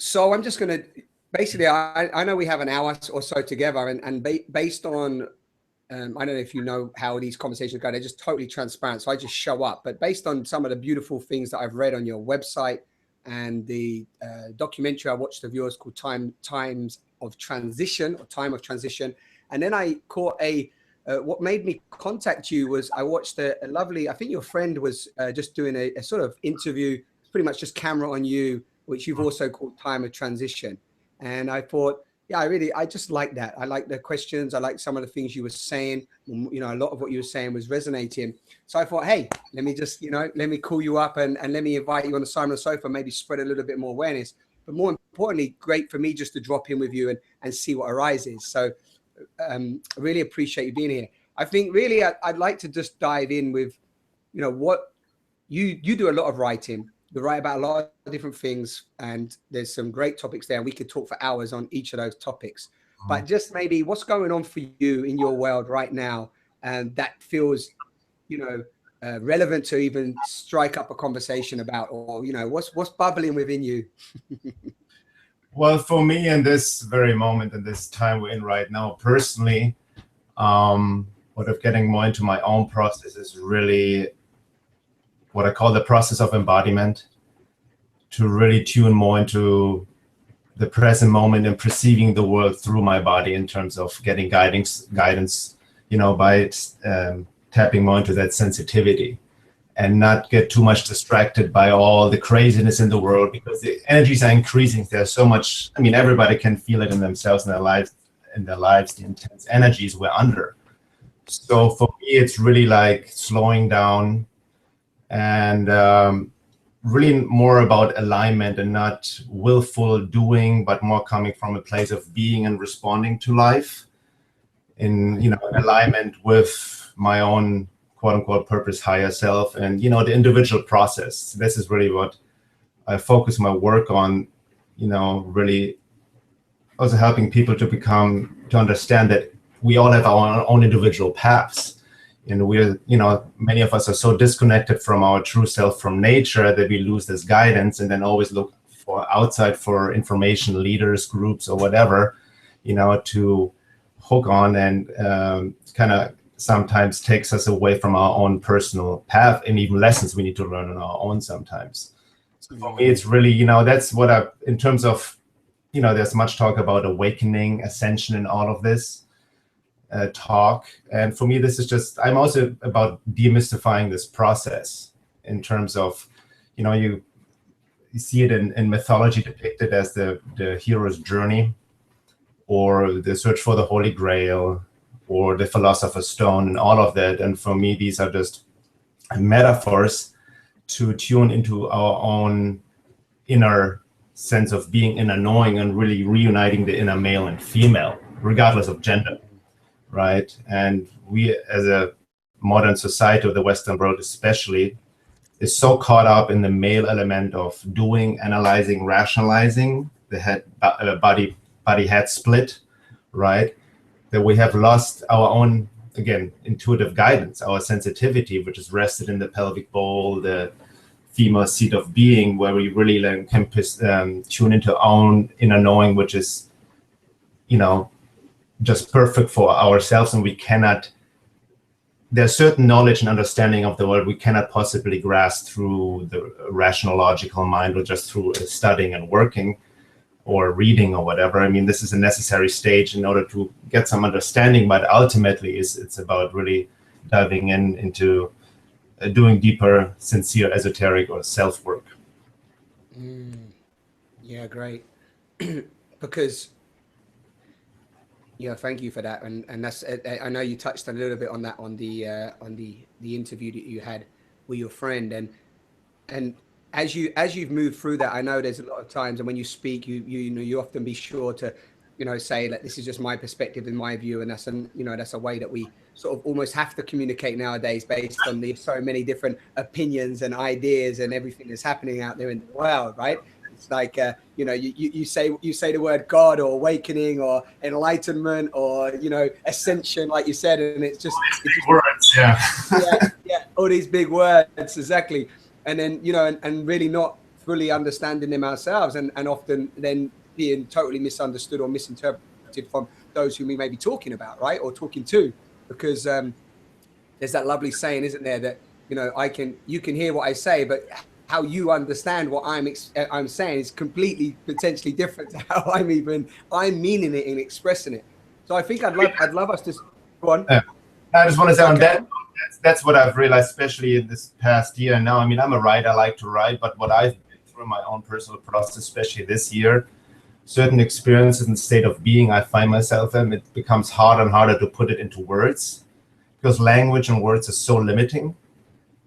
So I'm just going to, basically, I know we have an hour or so together, and based on, I don't know if you know how these conversations go, they're just totally transparent. So I just show up. But based on some of the beautiful things that I've read on your website and the documentary I watched of yours called Times of Transition, or Time of Transition. And then I caught what made me contact you was I watched a lovely, I think your friend was just doing a sort of interview, pretty much just camera on you, which you've also called Time of Transition. And I thought, yeah, I just like that. I like the questions. I like some of the things you were saying. You know, a lot of what you were saying was resonating. So I thought, hey, let me just, let me call you up and let me invite you on the Simon Sofa, maybe spread a little bit more awareness. But more importantly, great for me just to drop in with you and see what arises. So I really appreciate you being here. I think really I'd like to just dive in with, what you do a lot of writing. You write about a lot of different things, and there's some great topics there. And we could talk for hours on each of those topics. But just maybe what's going on for you in your world right now, and that feels, relevant to even strike up a conversation about, or what's bubbling within you. Well, for me, in this very moment, in this time we're in right now, personally, what of getting more into my own process is really what I call the process of embodiment, to really tune more into the present moment and perceiving the world through my body in terms of getting guidance, by tapping more into that sensitivity and not get too much distracted by all the craziness in the world, because the energies are increasing. There's so much, everybody can feel it in themselves, in their lives, the intense energies we're under. So for me, it's really like slowing down and really more about alignment and not willful doing, but more coming from a place of being and responding to life in, alignment with my own quote unquote purpose, higher self, and, the individual process. This is really what I focus my work on, really also helping people to understand that we all have our own individual paths. And we're, many of us are so disconnected from our true self, from nature, that we lose this guidance and then always look for outside for information, leaders, groups, or whatever, to hook on, and kind of sometimes takes us away from our own personal path and even lessons we need to learn on our own sometimes. So for me, it's really, that's what in terms of, there's much talk about awakening, ascension, and all of this. Talk, and for me this is just, I'm also about demystifying this process in terms of, you see it in mythology depicted as the hero's journey, or the search for the Holy Grail, or the Philosopher's Stone, and all of that. And for me, these are just metaphors to tune into our own inner sense of being, inner knowing, and really reuniting the inner male and female, regardless of gender. Right, and we as a modern society, of the Western world especially, is so caught up in the male element of doing, analyzing, rationalizing, the head body head split, right, that we have lost our own, again, intuitive guidance, our sensitivity, which is rested in the pelvic bowl, the female seat of being, where we really can tune into our own inner knowing, which is, just perfect for ourselves. And we cannot, there's certain knowledge and understanding of the world we cannot possibly grasp through the rational, logical mind, or just through studying and working or reading or whatever. This is a necessary stage in order to get some understanding, but ultimately it's about really diving into doing deeper, sincere, esoteric or self-work. Yeah, great. Because yeah, thank you for that, and that's, I know you touched a little bit on that on the interview that you had with your friend, and as you've moved through that, I know there's a lot of times, and when you speak, you often be sure to say that this is just my perspective and my view, and that's that's a way that we sort of almost have to communicate nowadays, based on the so many different opinions and ideas and everything that's happening out there in the world, right? It's like, you say the word God or awakening or enlightenment or, ascension, like you said, and it's just words, yeah. yeah, all these big words, exactly. And then, and really not fully understanding them ourselves, and often then being totally misunderstood or misinterpreted from those who we may be talking about, right, or talking to, because there's that lovely saying, isn't there, that you can hear what I say, but how you understand what I'm saying is completely potentially different to how I'm meaning it and expressing it. So I think I'd love us to go on. I just want to say on that, that's what I've realized, especially in this past year. Now, I mean, I'm a writer, I like to write, but what I've been through my own personal process, especially this year, certain experiences and state of being I find myself in, it becomes harder and harder to put it into words, because language and words are so limiting.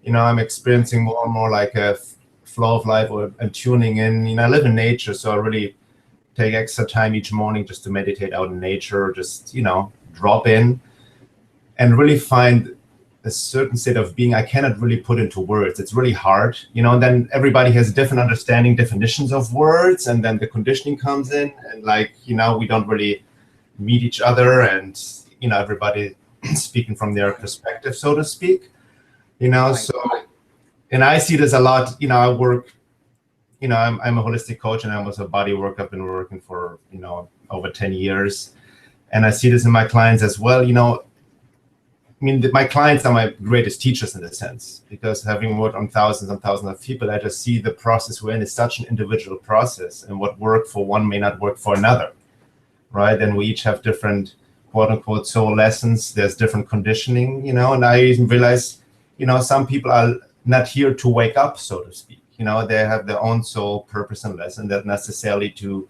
I'm experiencing more and more like a flow of life, or I'm tuning in. I live in nature, so I really take extra time each morning just to meditate out in nature, just, drop in and really find a certain state of being I cannot really put into words. It's really hard, and then everybody has different understanding, definitions of words, and then the conditioning comes in, and we don't really meet each other, and, everybody speaking from their perspective, so to speak, Right. So, and I see this a lot, I work, I'm a holistic coach, and I'm also a bodywork. I've been working for, over 10 years. And I see this in my clients as well. My clients are my greatest teachers in a sense, because having worked on thousands and thousands of people, I just see the process we're in is such an individual process, and what worked for one may not work for another, right? And we each have different, quote unquote, soul lessons. There's different conditioning, and I even realize, some people are not here to wake up, so to speak. They have their own soul purpose and lesson, not necessarily to,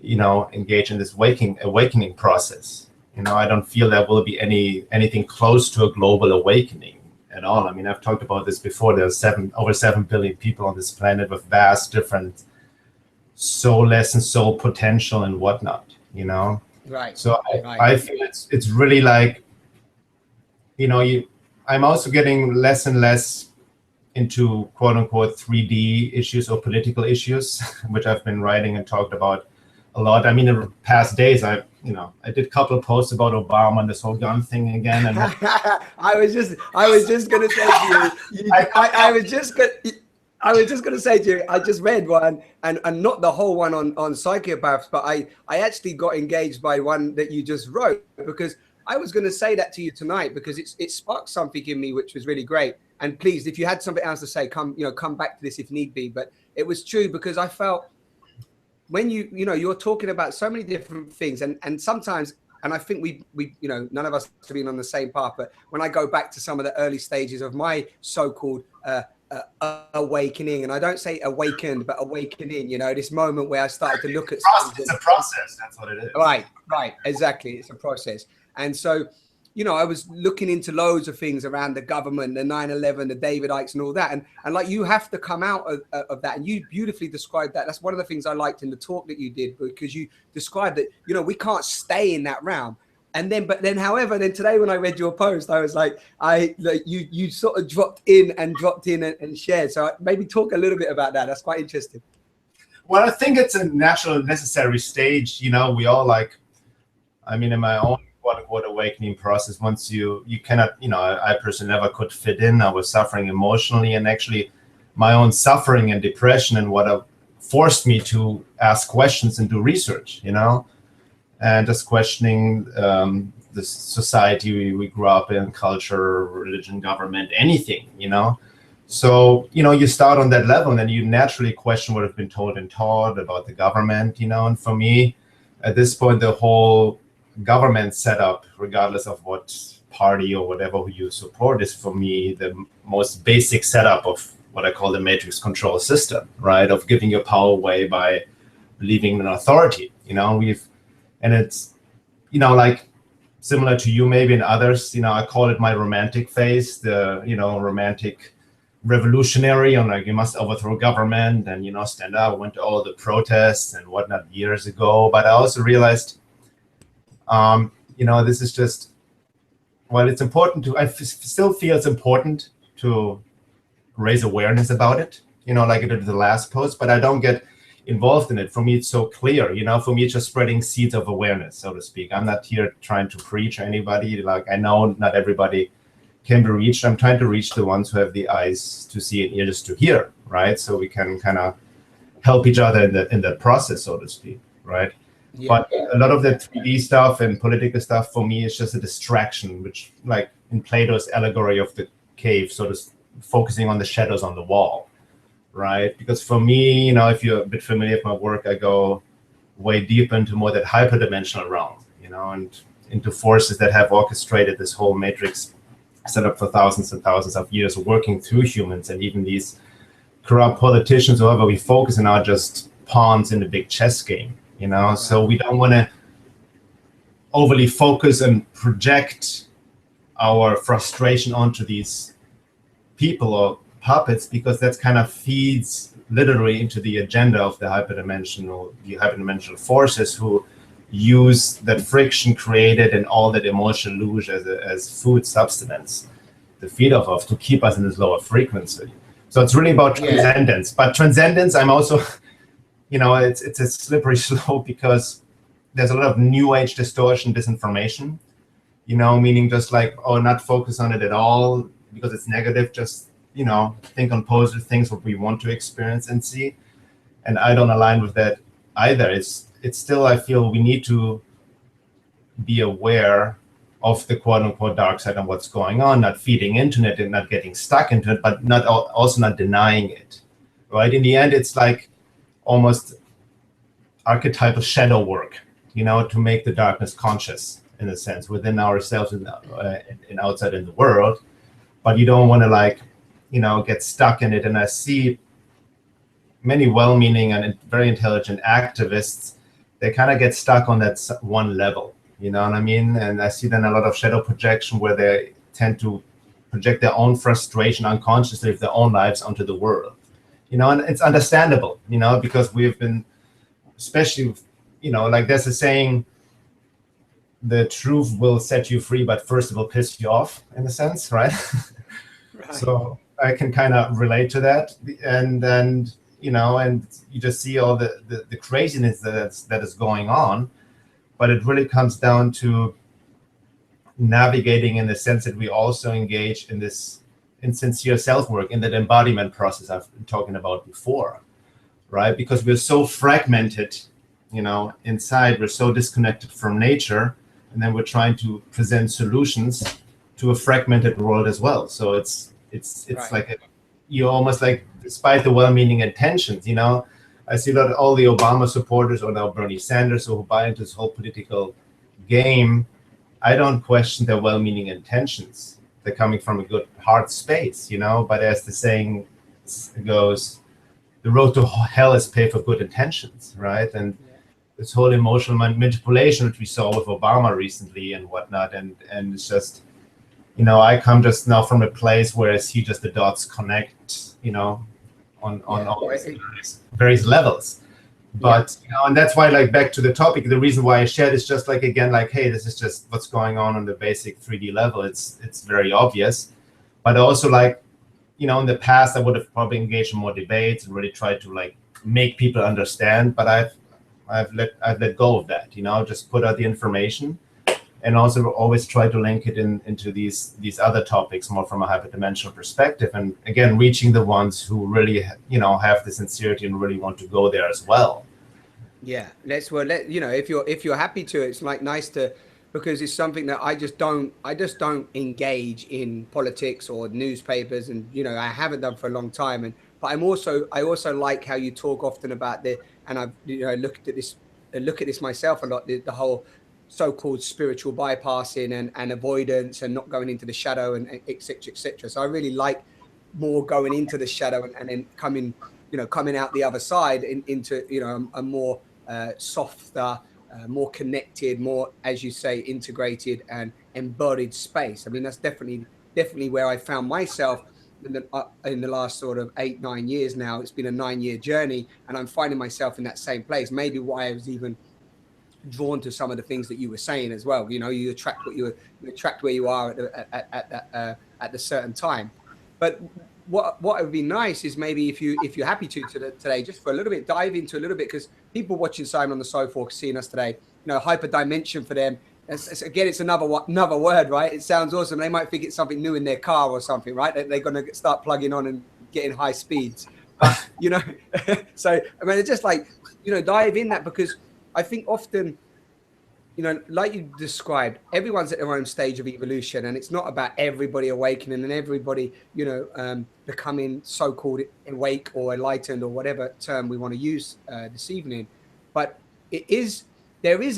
engage in this awakening process. I don't feel there will be anything close to a global awakening at all. I mean, I've talked about this before. There's over 7 billion people on this planet with vast different soul lessons, soul potential, and whatnot. Right. So Right. I feel it's really like, I'm also getting less and less into quote unquote 3D issues or political issues, which I've been writing and talked about a lot. I mean, in the past days, I did a couple of posts about Obama and this whole gun thing again. And I was just going to say to you, I was just going to say to you, I just read one, and not the whole one on psychopaths, but I actually got engaged by one that you just wrote, because I was going to say that to you tonight, because it sparked something in me, which was really great. And please, if you had something else to say, come back to this if need be. But it was true, because I felt when you're talking about so many different things, and sometimes, and I think we none of us have been on the same path, but when I go back to some of the early stages of my so-called awakening, and I don't say awakened, but awakening, this moment where I started to look at it's a process. That's what it is. Right, exactly. It's a process. And so, I was looking into loads of things around the government, the 9/11, the David Icks, and all that. And like, you have to come out of that. And you beautifully described that. That's one of the things I liked in the talk that you did, because you described that, we can't stay in that realm. And then, however, today when I read your post, I was like, you sort of dropped in and shared. So maybe talk a little bit about that. That's quite interesting. Well, I think it's a natural and necessary stage. We all in my own quote-unquote awakening process, once you cannot, I personally never could fit in. I was suffering emotionally, and actually my own suffering and depression and what forced me to ask questions and do research, and just questioning the society we grew up in, culture, religion, government, anything, So, you start on that level, and then you naturally question what have been told and taught about the government, and for me, at this point, the whole government setup, regardless of what party or whatever who you support, is for me the most basic setup of what I call the matrix control system, right? Of giving your power away by believing in authority, and it's, like similar to you, maybe, and others, I call it my romantic phase, the, romantic revolutionary, and like, you must overthrow government and, stand up. I went to all the protests and whatnot years ago, but I also realized, this is just, well, it's important to, I still feel it's important to raise awareness about it, like I did the last post, but I don't get involved in it. For me, it's so clear, for me, it's just spreading seeds of awareness, so to speak. I'm not here trying to preach or anybody. Like, I know not everybody can be reached. I'm trying to reach the ones who have the eyes to see and ears to hear, right? So we can kind of help each other in the process, so to speak, right? Yeah. But a lot of the 3D stuff and political stuff for me is just a distraction, which, like in Plato's allegory of the cave, sort of focusing on the shadows on the wall, right? Because for me, you know, if you're a bit familiar with my work, I go way deep into more that hyperdimensional realm, you know, and into forces that have orchestrated this whole matrix set up for thousands and thousands of years, working through humans, and even these corrupt politicians, whoever we focus on, are just pawns in the big chess game, you know. Right. So we don't want to overly focus and project our frustration onto these people or puppets, because that kind of feeds literally into the agenda of the hyperdimensional forces, who use that friction created and all that emotional luge as food substance to feed off of, to keep us in this lower frequency. So it's really about transcendence. But transcendence, I'm also, you know, it's a slippery slope, because there's a lot of new age distortion, disinformation, you know, meaning just like, oh, not focus on it at all because it's negative, just, you know, think on positive things, what we want to experience and see. And I don't align with that either. It's still, I feel we need to be aware of the quote unquote dark side and what's going on, not feeding into it and not getting stuck into it, but not also not denying it, right? In the end, it's like almost archetypal shadow work, you know, to make the darkness conscious, in a sense, within ourselves and outside in the world. But you don't want to, like, you know, get stuck in it. And I see many well-meaning and very intelligent activists, they kind of get stuck on that one level, you know what I mean? And I see then a lot of shadow projection, where they tend to project their own frustration unconsciously of their own lives onto the world, you know. And it's understandable, you know, because we've been, especially, you know, like there's a saying, the truth will set you free, but first it will piss you off, in a sense, right? Right. So I can kind of relate to that. And you know, and you just see all the craziness that is going on. But it really comes down to navigating, in the sense that we also engage in this insincere self-work, in that embodiment process I've been talking about before, right? Because we're so fragmented, you know, inside, we're so disconnected from nature, and then we're trying to present solutions to a fragmented world as well. So it's right. Like you almost, like, despite the well-meaning intentions, you know, I see that all the Obama supporters, or now Bernie Sanders, who buy into this whole political game, I don't question their well-meaning intentions. They're coming from a good heart space, you know. But as the saying goes, the road to hell is paved with good intentions, right? And this whole emotional manipulation, which we saw with Obama recently and whatnot, and it's just, you know, I come just now from a place where I see just the dots connect, you know, on all these various levels. But you know, and that's why, like, back to the topic, the reason why I shared is just like, again, like, hey, this is just what's going on the basic 3D level. It's very obvious. But also, like, you know, in the past I would have probably engaged in more debates and really tried to, like, make people understand. But I've let go of that, you know, just put out the information, and also always try to link it into these other topics more from a hyperdimensional perspective. And again, reaching the ones who really, you know, have the sincerity and really want to go there as well. Yeah, you know, if you're happy to, it's like nice to, because it's something that I just don't engage in politics or newspapers, and you know, I haven't done for a long time. But I also like how you talk often about and I've, you know, look at this myself a lot, the whole so-called spiritual bypassing and avoidance and not going into the shadow and et cetera. So I really like more going into the shadow and then coming out the other side into, you know, a more softer, more connected, more, as you say, integrated and embodied space. I mean, that's definitely where I found myself in the last sort of 8-9 years now. It's been a 9-year journey, and I'm finding myself in that same place. Maybe why I was even drawn to some of the things that you were saying as well. You know, you attract where you are at the certain time. But what would be nice is maybe if you're happy to today, just for a little bit, dive into a little bit, because people watching Simon on the Sofa, seeing us today, you know, hyperdimension for them, it's another word, right? It sounds awesome. They might think it's something new in their car or something, right? They're going to start plugging on and getting high speeds. But, you know, so, I mean, it's just like, you know, dive in that, because I think often, you know, like you described, everyone's at their own stage of evolution, and it's not about everybody awakening and everybody, you know, becoming so-called awake or enlightened or whatever term we want to use this evening. But it is, there is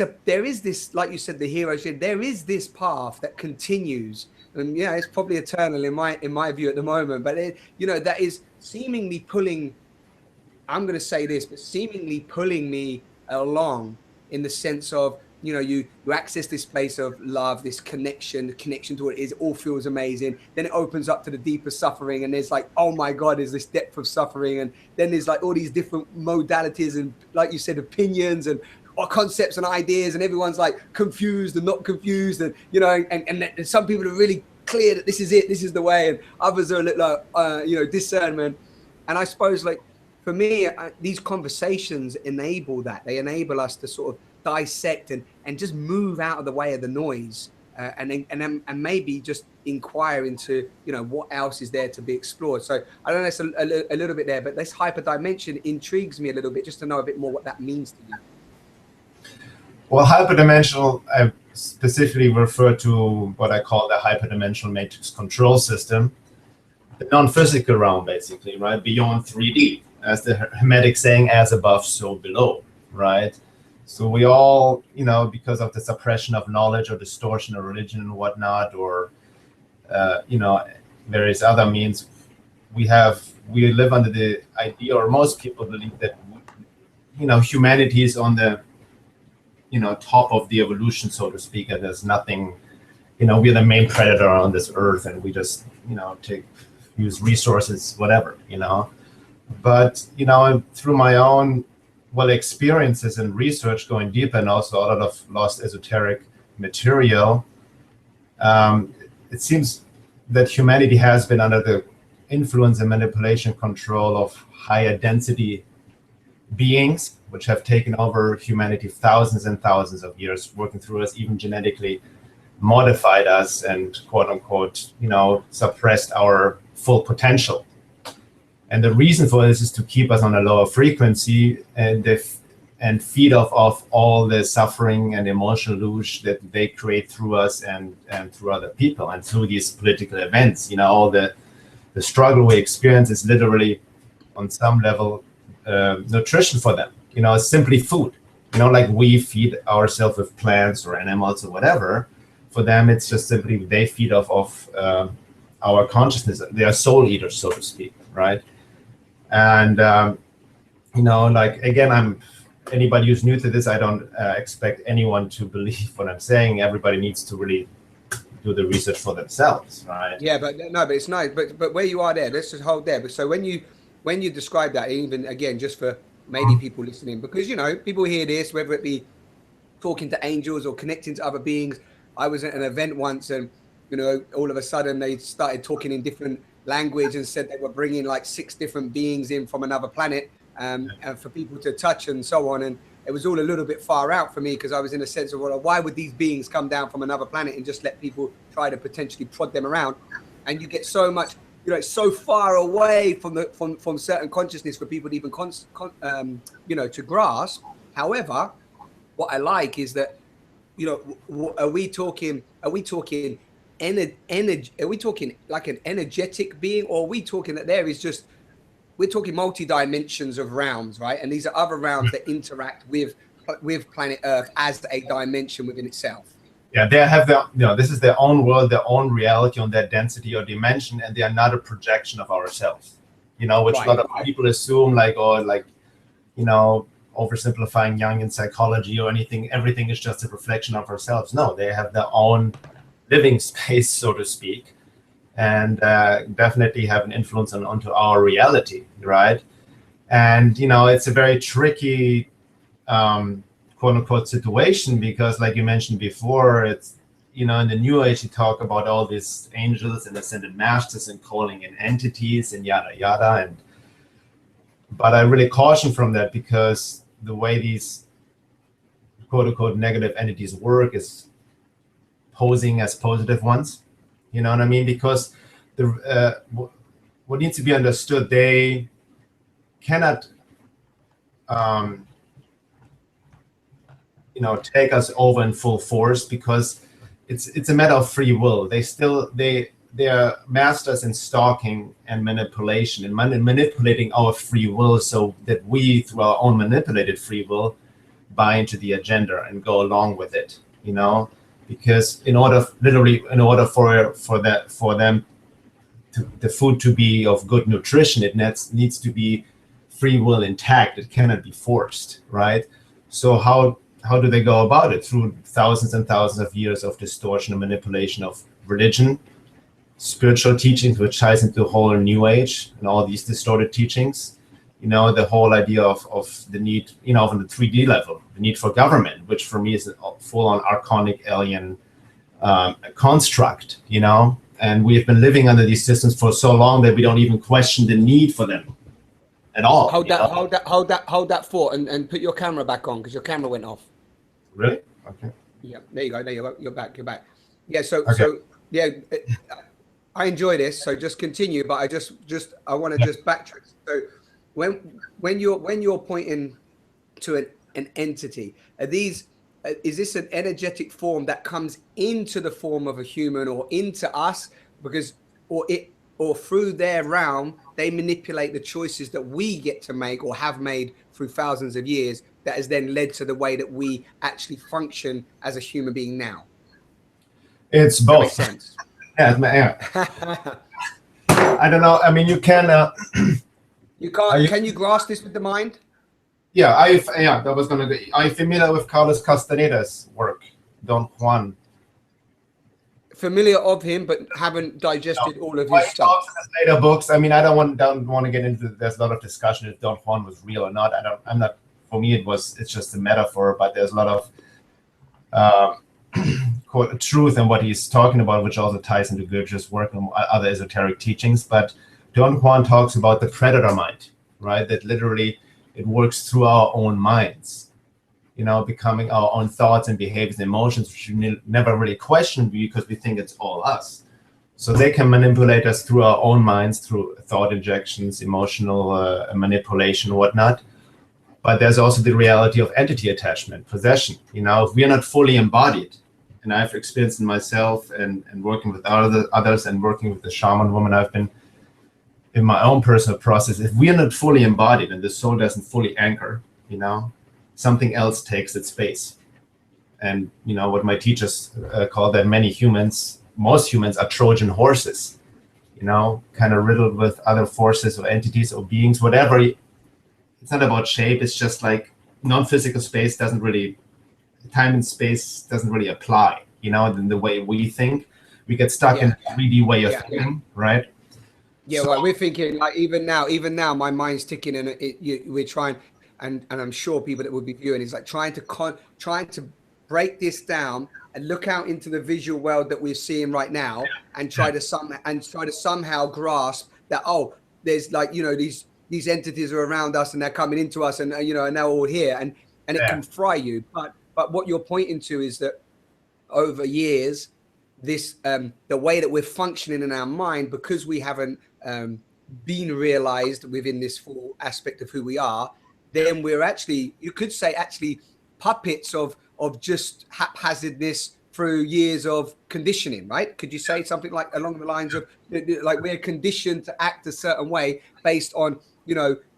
this, like you said, the hero said, there is this path that continues, and yeah, it's probably eternal in my view at the moment. But it, you know, that is seemingly pulling, I'm going to say this, but seemingly pulling me along, in the sense of, you know, you access this place of love, this connection to what it is. It all feels amazing. Then it opens up to the deeper suffering, and there's like, oh my God, there's this depth of suffering. And then there's like all these different modalities and, like you said, opinions and concepts and ideas, and everyone's like confused and not confused. And, you know, and some people are really clear that this is it, this is the way. And others are like, you know, discernment. And I suppose, like, for me, these conversations enable that. They enable us to sort of dissect and just move out of the way of the noise, and maybe just inquire into, you know, what else is there to be explored. So I don't know, it's a little bit there, but this hyperdimension intrigues me a little bit, just to know a bit more what that means to you. Well, hyperdimensional, I specifically refer to what I call the hyperdimensional matrix control system, the non-physical realm, basically, right? Beyond 3D, as the Hermetic saying, as above, so below, right? So we all, you know, because of the suppression of knowledge or distortion of religion and whatnot, or, you know, various other means, we live under the idea, or most people believe that, you know, humanity is on the, you know, top of the evolution, so to speak, and there's nothing, you know, we're the main predator on this earth, and we just, you know, use resources, whatever, you know. But, you know, through my own, well, experiences and research going deeper, and also a lot of lost esoteric material, it seems that humanity has been under the influence and manipulation control of higher density beings, which have taken over humanity thousands and thousands of years, working through us, even genetically modified us, and quote unquote, you know, suppressed our full potential. And the reason for this is to keep us on a lower frequency and feed off all the suffering and emotional luge that they create through us and through other people, and through these political events. You know, all the struggle we experience is literally, on some level, nutrition for them. You know, it's simply food. You know, like we feed ourselves with plants or animals or whatever. For them, it's just simply they feed off our consciousness. They are soul eaters, so to speak, right? And, you know, like, again, anybody who's new to this, I don't expect anyone to believe what I'm saying. Everybody needs to really do the research for themselves, right? Yeah, but no, but it's nice. But where you are there, let's just hold there. But so when you describe that, even again, just for maybe people listening, because, you know, people hear this, whether it be talking to angels or connecting to other beings. I was at an event once, and, you know, all of a sudden they started talking in different language and said they were bringing like 6 different beings in from another planet, and for people to touch and so on. And it was all a little bit far out for me, because I was in a sense of, well, why would these beings come down from another planet and just let people try to potentially prod them around? And you get so much, you know, it's so far away from certain consciousness for people to even you know, to grasp. However, what I like is that, you know, are we talking energy? Are we talking like an energetic being, or are we talking that there is just, we're talking multi-dimensions of realms, right? And these are other realms that interact with planet Earth as a dimension within itself. Yeah, they have their, you know, this is their own world, their own reality on their density or dimension, and they are not a projection of ourselves. You know, which a lot of people assume, like, or like, you know, oversimplifying Jungian psychology or anything. Everything is just a reflection of ourselves. No, they have their own living space, so to speak, and definitely have an influence onto our reality, right? And, you know, it's a very tricky quote unquote situation, because, like you mentioned before, it's, you know, in the New Age you talk about all these angels and ascended masters and calling in entities and yada yada, but I really caution from that, because the way these quote unquote negative entities work is posing as positive ones. You know what I mean? Because the what needs to be understood, they cannot take us over in full force, because it's a matter of free will. They are masters in stalking and manipulation, and manipulating our free will, so that we, through our own manipulated free will, buy into the agenda and go along with it. Because in order for them the food to be of good nutrition, it needs to be free will intact. It cannot be forced, right? So how do they go about it? Through thousands and thousands of years of distortion and manipulation of religion, spiritual teachings, which ties into the whole New Age and all these distorted teachings. The whole idea of the need, on the 3D level, the need for government, which for me is a full-on archonic alien construct, and we have been living under these systems for so long that we don't even question the need for them at all. Hold that thought, and put your camera back on, because your camera went off. Really? Okay. Yeah, there you go. There you go. You're back. Yeah. So yeah, I enjoy this. So just continue, but I want to just backtrack. So when you're pointing to an entity, is this an energetic form that comes into the form of a human or into us, or through their realm they manipulate the choices that we get to make or have made through thousands of years, that has then led to the way that we actually function as a human being now? It's both. That makes sense. Yeah. I don't know. I mean, you can. You can't. Can you grasp this with the mind? Yeah, that was gonna be. Are you familiar with Carlos Castaneda's work, Don Juan? Familiar of him, but haven't digested all of his stuff. Later books. I mean, I don't want to get into. There's a lot of discussion if Don Juan was real or not. I'm not. For me, it's just a metaphor. But there's a lot of truth in what he's talking about, which also ties into Goethe's work and other esoteric teachings. But Don Juan talks about the predator mind, right? That literally it works through our own minds, becoming our own thoughts and behaviors and emotions, which we never really question because we think it's all us. So they can manipulate us through our own minds, through thought injections, emotional manipulation, whatnot. But there's also the reality of entity attachment, possession. If we are not fully embodied, and I've experienced in myself and working with others and working with the shaman woman I've been in my own personal process, if we are not fully embodied and the soul doesn't fully anchor, something else takes its space. And what my teachers call that most humans are Trojan horses, kind of riddled with other forces or entities or beings, whatever. It's not about shape. It's just like non-physical space doesn't really, time and space doesn't really apply, in the way we think. We get stuck in a 3D way of thinking, right? Yeah, so, well, we're thinking like even now, my mind's ticking, and we're trying, and I'm sure people that would be viewing is like trying to break this down and look out into the visual world that we're seeing right now, and try to somehow grasp that there's like these entities are around us and they're coming into us, and and they're all here, and it can fry you. But what you're pointing to is that over years, this the way that we're functioning in our mind, because we haven't been realized within this full aspect of who we are, then we're actually, you could say, puppets of just haphazardness through years of conditioning, right? Could you say something like along the lines of like we're conditioned to act a certain way based on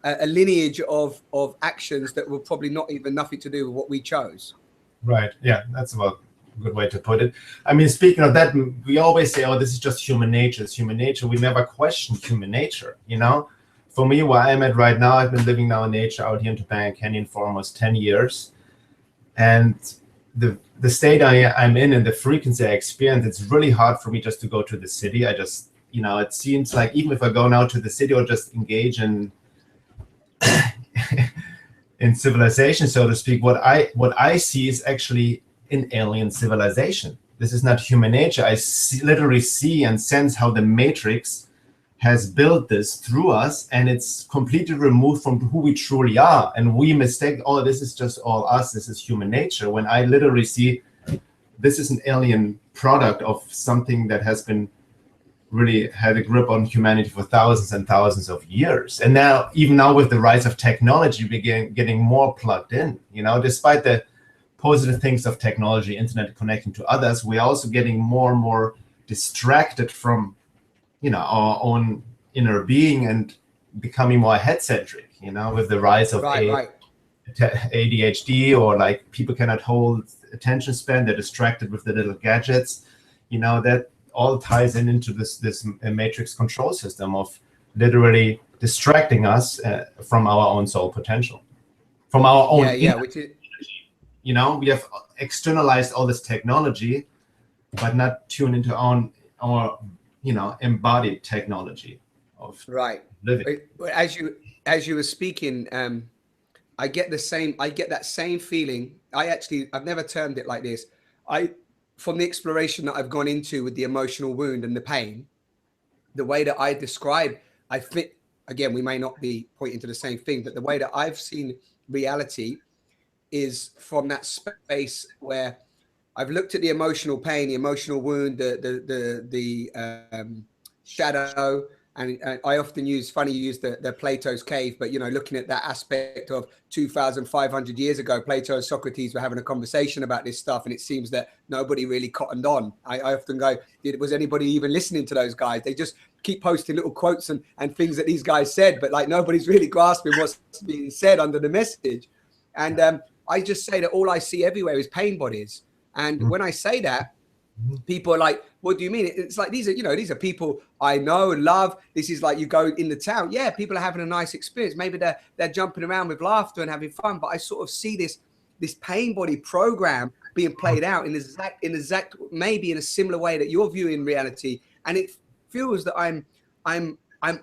a lineage of actions that were probably not even nothing to do with what we chose? Right. Yeah, that's about a good way to put it. I mean, speaking of that, we always say, this is just human nature. It's human nature. We never question human nature, For me, where I'm at right now, I've been living now in nature out here in Topanga Canyon for almost 10 years. And the state I'm in and the frequency I experience, it's really hard for me just to go to the city. I just, it seems like even if I go now to the city or just engage in in civilization, so to speak, what I see is actually an alien civilization. This is not human nature. I literally see and sense how the Matrix has built this through us, and it's completely removed from who we truly are. And we mistake, this is just all us, this is human nature, when I literally see this is an alien product of something that has been really had a grip on humanity for thousands and thousands of years. And now, even now with the rise of technology, we begin getting more plugged in. You know, despite the positive things of technology, internet connecting to others, we're also getting more and more distracted from, you know, our own inner being and becoming more head-centric, you know, with the rise of ADHD, or like people cannot hold attention span, they're distracted with the little gadgets, you know, that all ties into this matrix control system of literally distracting us from our own soul potential, from our own which is, you know, we have externalized all this technology, but not tuned into our you know, embodied technology of living. As you were speaking, I get that same feeling. I've never termed it like this. From the exploration that I've gone into with the emotional wound and the pain, the way that I describe, again, we may not be pointing to the same thing, but the way that I've seen reality is from that space where I've looked at the emotional pain, the emotional wound, the shadow, and I often use the Plato's cave, but you know, looking at that aspect of 2,500 years ago, Plato and Socrates were having a conversation about this stuff, and it seems that nobody really cottoned on. I often go, was anybody even listening to those guys? They just keep posting little quotes and things that these guys said, but like nobody's really grasping what's being said under the message. And I just say that all I see everywhere is pain bodies. And when I say that, people are like, what do you mean? It's like, these are people I know and love. This is like, you go in the town. Yeah, people are having a nice experience. Maybe they're jumping around with laughter and having fun. But I sort of see this pain body program being played out in exact, maybe in a similar way that you're viewing reality. And it feels that I'm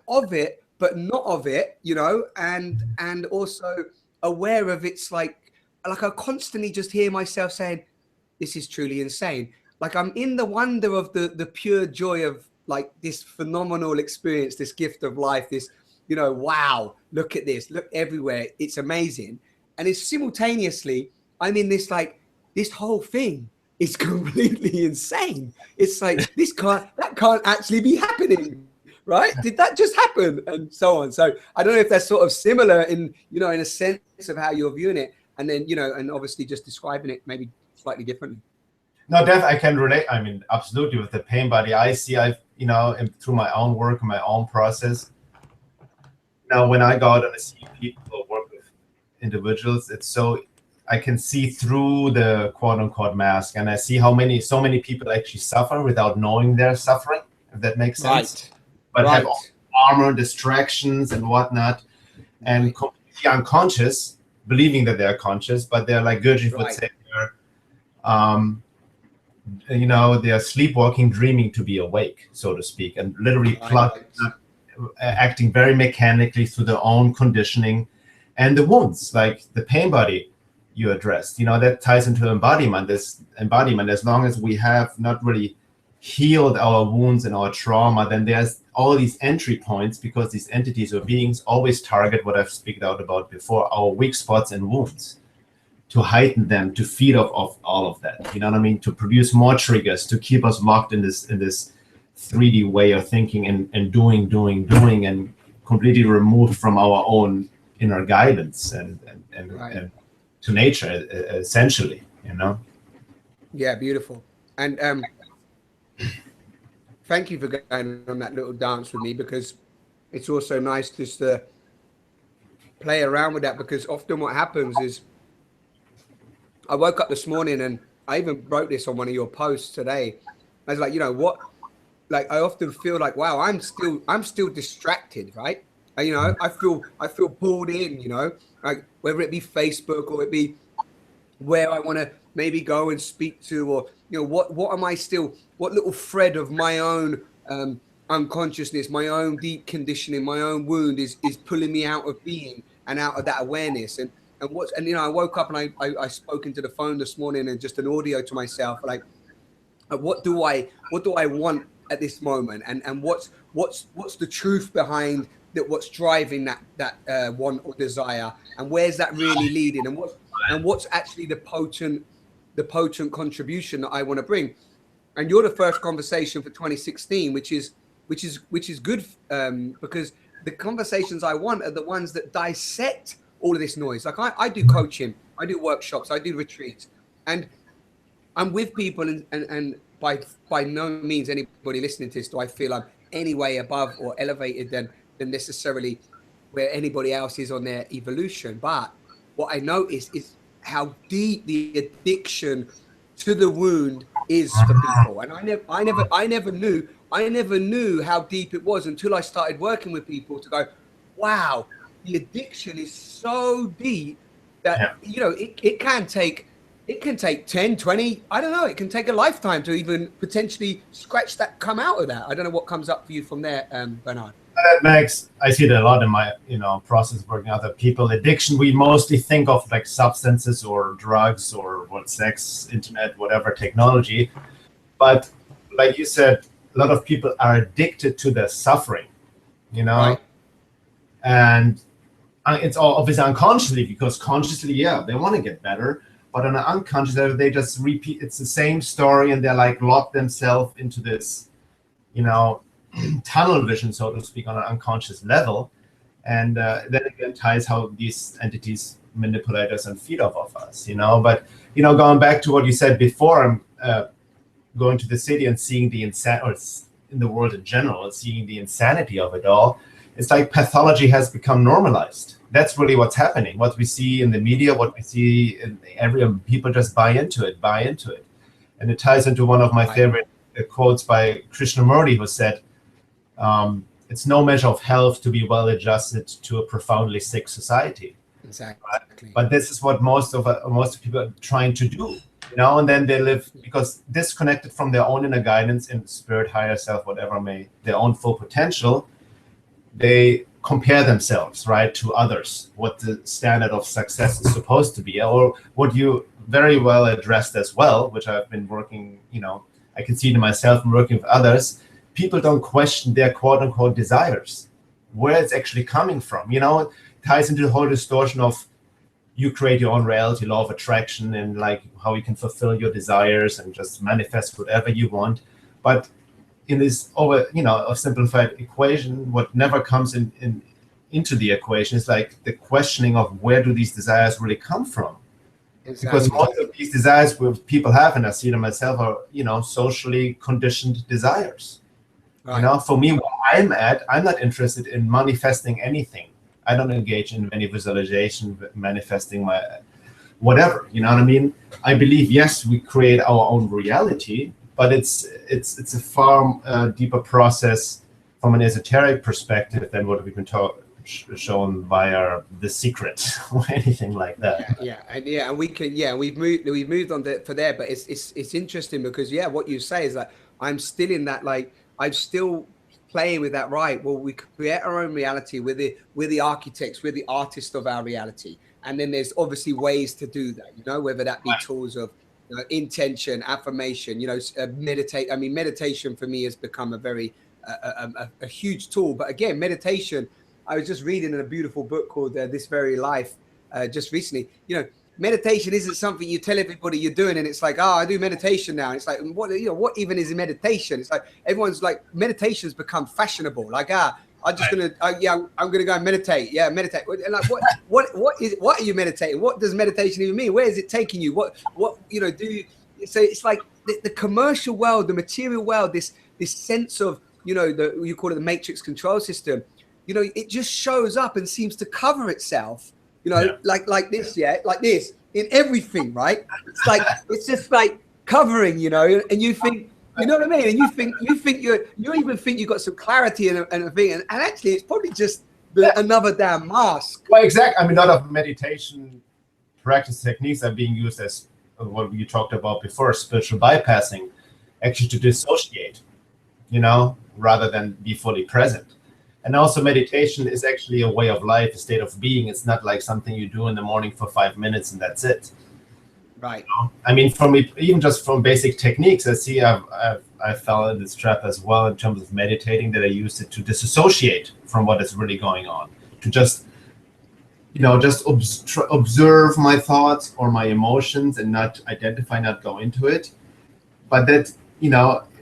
of it, but not of it, you know, and also aware of it's like I constantly just hear myself saying, this is truly insane. Like I'm in the wonder of the pure joy of like this phenomenal experience, this gift of life, this, you know, wow, look at this, look everywhere. It's amazing. And it's simultaneously, I'm in this, like, this whole thing is completely insane. It's like, that can't actually be happening, right? Did that just happen? And so on. So I don't know if that's sort of similar in, you know, in a sense of how you're viewing it. And then, you know, and obviously just describing it maybe slightly differently. No, I can relate. I mean, absolutely, with the pain body. I've, you know, through my own work and my own process. Now, when I go out and I see people work with individuals, it's so, I can see through the quote unquote mask, and I see so many people actually suffer without knowing they're suffering, if that makes sense. But have all armor, distractions and whatnot, and completely unconscious, believing that they're conscious, but they're, like Gurdjieff would say, you know, they are sleepwalking, dreaming to be awake, so to speak, and literally plugged, acting very mechanically through their own conditioning. And the wounds, like the pain body you addressed, you know, that ties into embodiment. This embodiment, as long as we have not really healed our wounds and our trauma, then there's all these entry points, because these entities or beings always target what I've spoken out about before, our weak spots and wounds, to heighten them, to feed off all of that. You know what I mean? To produce more triggers, to keep us locked in this 3D way of thinking and doing, and completely removed from our own inner guidance and to nature, essentially. You know? Yeah, beautiful. And thank you for going on that little dance with me, because it's also nice just to play around with that, because often what happens is, I woke up this morning and I even wrote this on one of your posts today. I was like, you know what? Like, I often feel like, wow, I'm still distracted, right? And, you know, I feel pulled in, you know, like whether it be Facebook or it be where I want to maybe go and speak to, or, you know, what little thread of my own unconsciousness, my own deep conditioning, my own wound is pulling me out of being and out of that awareness. And you know, I woke up and I spoke into the phone this morning and just an audio to myself, like, what do I want at this moment, and what's the truth behind that, what's driving that want or desire, and where's that really leading, and what's actually the potent contribution that I want to bring. And you're the first conversation for 2016, which is which is good, because the conversations I want are the ones that dissect all of this noise. Like I do coaching, I do workshops, I do retreats, and I'm with people, and by no means anybody listening to this do I feel I'm any way above or elevated than necessarily where anybody else is on their evolution. But what I notice is how deep the addiction to the wound is for people, and I never knew how deep it was until I started working with people to go, wow, the addiction is so deep that you know it can take 10, 20, I don't know, it can take a lifetime to even potentially scratch that, come out of that. I don't know what comes up for you from there, Bernhard. I see that a lot in my process of working with other people. Addiction, we mostly think of like substances or drugs or sex, internet, whatever, technology. But like you said, a lot of people are addicted to their suffering, Right. And it's all obviously unconsciously, because consciously, they want to get better. But on an unconscious level, they just repeat. It's the same story, and they're like lock themselves into this, tunnel vision, so to speak, on an unconscious level. And that again ties how these entities manipulate us and feed off of us, But, going back to what you said before, going to the city and seeing the or in the world in general, seeing the insanity of it all, it's like pathology has become normalized. That's really what's happening. What we see in the media, what we see in people just buy into it. And it ties into one of my favorite quotes by Krishnamurti, who said, it's no measure of health to be well adjusted to a profoundly sick society. Exactly. Right? But this is what most of people are trying to do, and then they live, because disconnected from their own inner guidance in spirit, higher self, whatever their own full potential, they compare themselves, right, to others, what the standard of success is supposed to be, or what you very well addressed as well, which I've been working, I can see it in myself and working with others. People don't question their quote unquote desires, where it's actually coming from. It ties into the whole distortion of you create your own reality, law of attraction, and like how you can fulfill your desires and just manifest whatever you want. But in this a simplified equation, what never comes into the equation is like the questioning of where do these desires really come from? Exactly. Because most of these desires people have, and I see them myself, are socially conditioned desires. Right. For me, where I'm not interested in manifesting anything. I don't engage in any visualization, manifesting my whatever. You know what I mean? I believe, yes, we create our own reality, but it's a far deeper process from an esoteric perspective than what we've been shown via The Secret or anything like that. And we can, we've moved on for there, but it's interesting because what you say is that I'm still in that, like I'm still playing with that. Right, well, we create our own reality. We're the architects, we're the artists of our reality, and then there's obviously ways to do that, whether that be tools of intention, affirmation, meditate. I mean, meditation for me has become a very a huge tool. But again, meditation, I was just reading in a beautiful book called This Very Life just recently. Meditation isn't something you tell everybody you're doing, and it's like, I do meditation now. And it's like, what even is a meditation? It's like everyone's like, meditation's become fashionable. Like, I'm just gonna, I'm gonna go and meditate. Yeah, meditate. And like, what are you meditating? What does meditation even mean? Where is it taking you? What do you? So it's like the commercial world, the material world, this sense of, you call it the matrix control system. It just shows up and seems to cover itself. Like this, like this in everything, right? It's like it's just like covering, and you think. You know what I mean? And you think you even think you got some clarity and a thing, and actually it's probably just another damn mask. Well, exactly. I mean, a lot of meditation practice techniques are being used as what you talked about before, spiritual bypassing, actually to dissociate, rather than be fully present. And also meditation is actually a way of life, a state of being. It's not like something you do in the morning for 5 minutes and that's it. Right. I mean, even just from basic techniques, I see I fell in this trap as well in terms of meditating, that I used it to disassociate from what is really going on, to just observe my thoughts or my emotions and not identify, not go into it. But that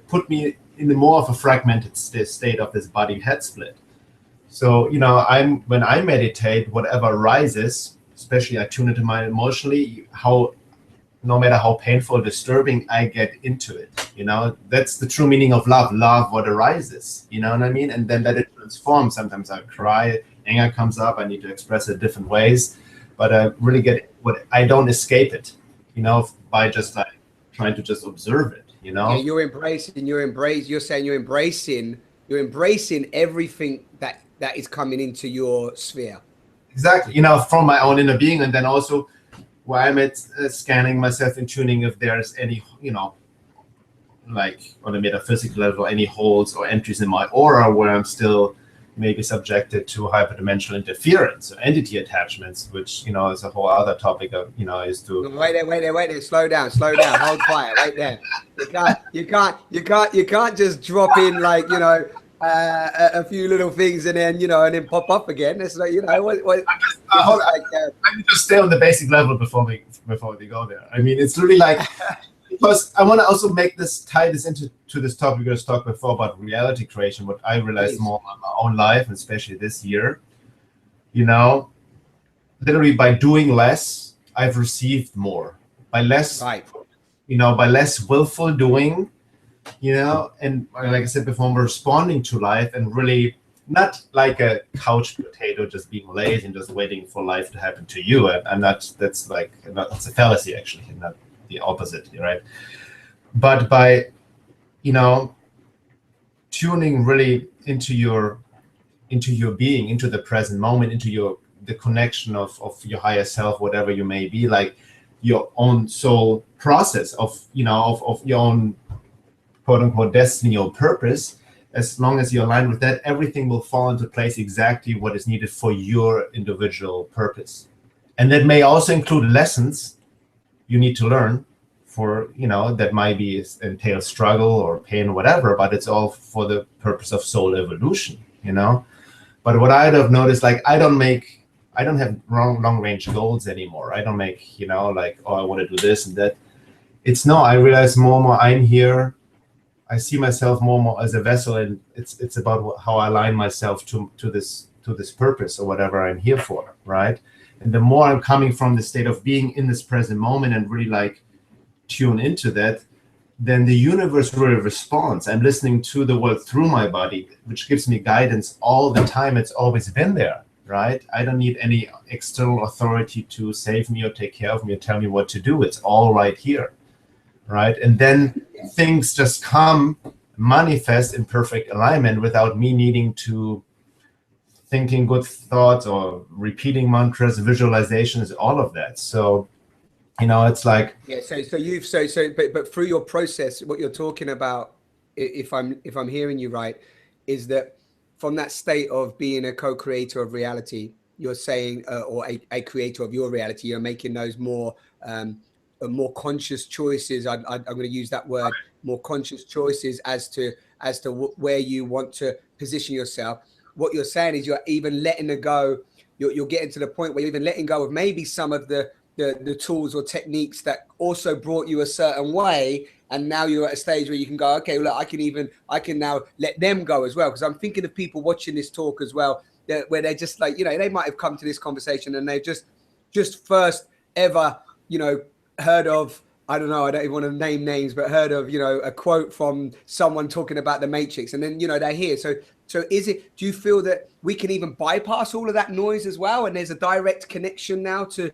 put me in the more of a fragmented state of this body-head split. So, when I meditate, whatever arises, especially I tune into mind emotionally, no matter how painful or disturbing, I get into it. That's the true meaning of love. Love what arises, you know what I mean? And then let it transform. Sometimes I cry, anger comes up, I need to express it different ways, but I really I don't escape it, by just like trying to just observe it, Yeah, you're saying you're embracing everything that is coming into your sphere. Exactly, from my own inner being, and then also where I'm at scanning myself and tuning if there's any, like on a metaphysical level, any holes or entries in my aura where I'm still maybe subjected to hyperdimensional interference or entity attachments, which, is a whole other topic of, is to... Wait there, slow down, hold quiet, right there. You can't just drop in like, a few little things and then pop up again. It's like, I need to stay on the basic level before we go there. I mean, it's really like, because I want to also tie this into this topic we just talked before about reality creation. What I realized more in my own life, and especially this year, literally by doing less, I've received more. By less, by less willful doing, and like I said before, I'm responding to life and really not like a couch potato, just being lazy and just waiting for life to happen to you. I'm not. That's a fallacy, actually, and not the opposite, right? But by tuning really into your being, into the present moment, into the connection of your higher self, whatever you may be, like your own soul process of your own quote unquote destiny or purpose. As long as you're aligned with that, everything will fall into place exactly what is needed for your individual purpose. And that may also include lessons you need to learn for, that might entail struggle or pain or whatever, but it's all for the purpose of soul evolution, But what I'd have noticed, like, I don't have long range goals anymore. I don't make, like, oh, I want to do this and that. I realize more and more I'm here. I see myself more and more as a vessel, and it's about how I align myself to this purpose or whatever I'm here for, right? And the more I'm coming from the state of being in this present moment and really like tune into that, then the universe really responds. I'm listening to the world through my body, which gives me guidance all the time. It's always been there, right? I don't need any external authority to save me or take care of me or tell me what to do. It's all right here, right? And then things just manifest in perfect alignment without me needing to thinking good thoughts or repeating mantras, visualizations, all of that. So, it's like, yeah. But through your process, what you're talking about, if I'm hearing you right, is that from that state of being a co-creator of reality, you're saying, or a creator of your reality, you're making those more conscious choices. I'm going to use that word, more conscious choices as to where you want to position yourself. What you're saying is you're even letting it go. You're getting to the point where you're even letting go of maybe some of the tools or techniques that also brought you a certain way, and now you're at a stage where you can go, okay, look, I can now let them go as well. Because I'm thinking of people watching this talk as well, where they're just like, they might have come to this conversation and they've just first ever, heard of, I don't know, I don't even want to name names, but heard of, a quote from someone talking about the Matrix, and then, they're here. So do you feel that we can even bypass all of that noise as well, and there's a direct connection now to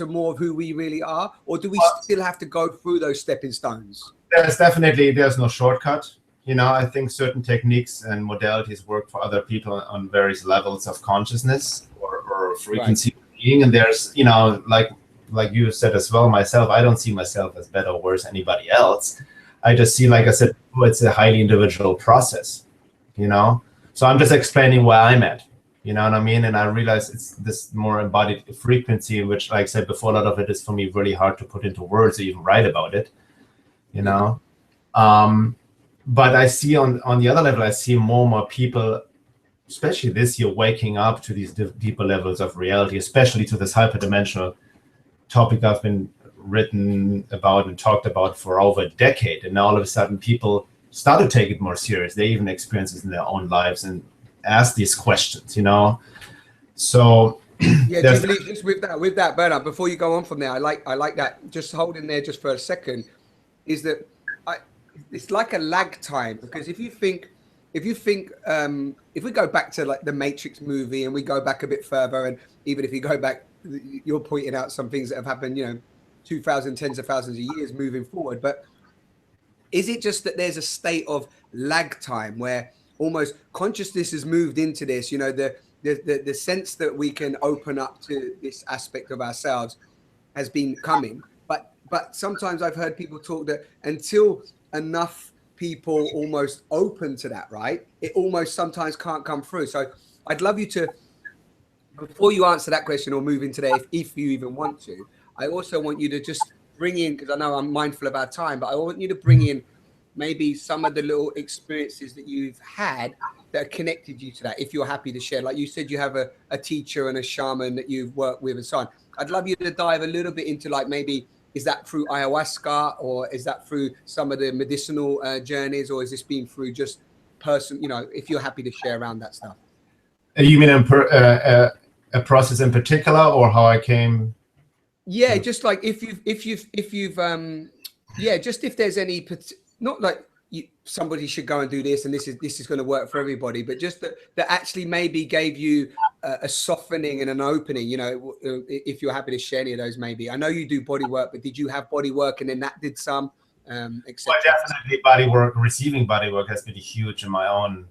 more of who we really are, or do we still have to go through those stepping stones? There's no shortcut. I think certain techniques and modalities work for other people on various levels of consciousness or frequency of being, and there's, like you said as well, myself, I don't see myself as better or worse than anybody else. I just see, like I said, it's a highly individual process, So I'm just explaining where I'm at, you know what I mean? And I realize it's this more embodied frequency, which, like I said before, a lot of it is for me really hard to put into words or even write about it, But I see on the other level, I see more and more people, especially this year, waking up to these deeper levels of reality, especially to this hyperdimensional topic I've been written about and talked about for over a decade. And now all of a sudden people start to take it more serious. They even experience it in their own lives and ask these questions, you know. So yeah, do you believe just with that, Bernhard, before you go on from there, I like that. Just hold in there just for a second. Is that it's like a lag time, because if you think if we go back to like the Matrix movie and we go back a bit further, and even if you go back, you're pointing out some things that have happened, you know, 2,000, tens of thousands of years moving forward. But is it just that there's a state of lag time where almost consciousness has moved into this, you know, the sense that we can open up to this aspect of ourselves has been coming, but sometimes I've heard people talk that until enough people almost open to that, right, it almost sometimes can't come through. So I'd love you to, before you answer that question or move into there, if you even want to, I also want you to just bring in, because I know I'm mindful of our time, but I want you to bring in maybe some of the little experiences that you've had that connected you to that, if you're happy to share. Like you said, you have a teacher and a shaman that you've worked with and so on. I'd love you to dive a little bit into, like, maybe is that through ayahuasca, or is that through some of the medicinal journeys, or is this been through just person, you know, if you're happy to share around that stuff. You mean a process in particular, or how I came? Yeah, just like if you've yeah, just if there's any, not like somebody should go and do this and this is going to work for everybody, but just that actually maybe gave you a softening and an opening, you know, if you're happy to share any of those. Maybe I know you do body work, but did you have body work and then that did some well, definitely body work, receiving body work has been huge in my own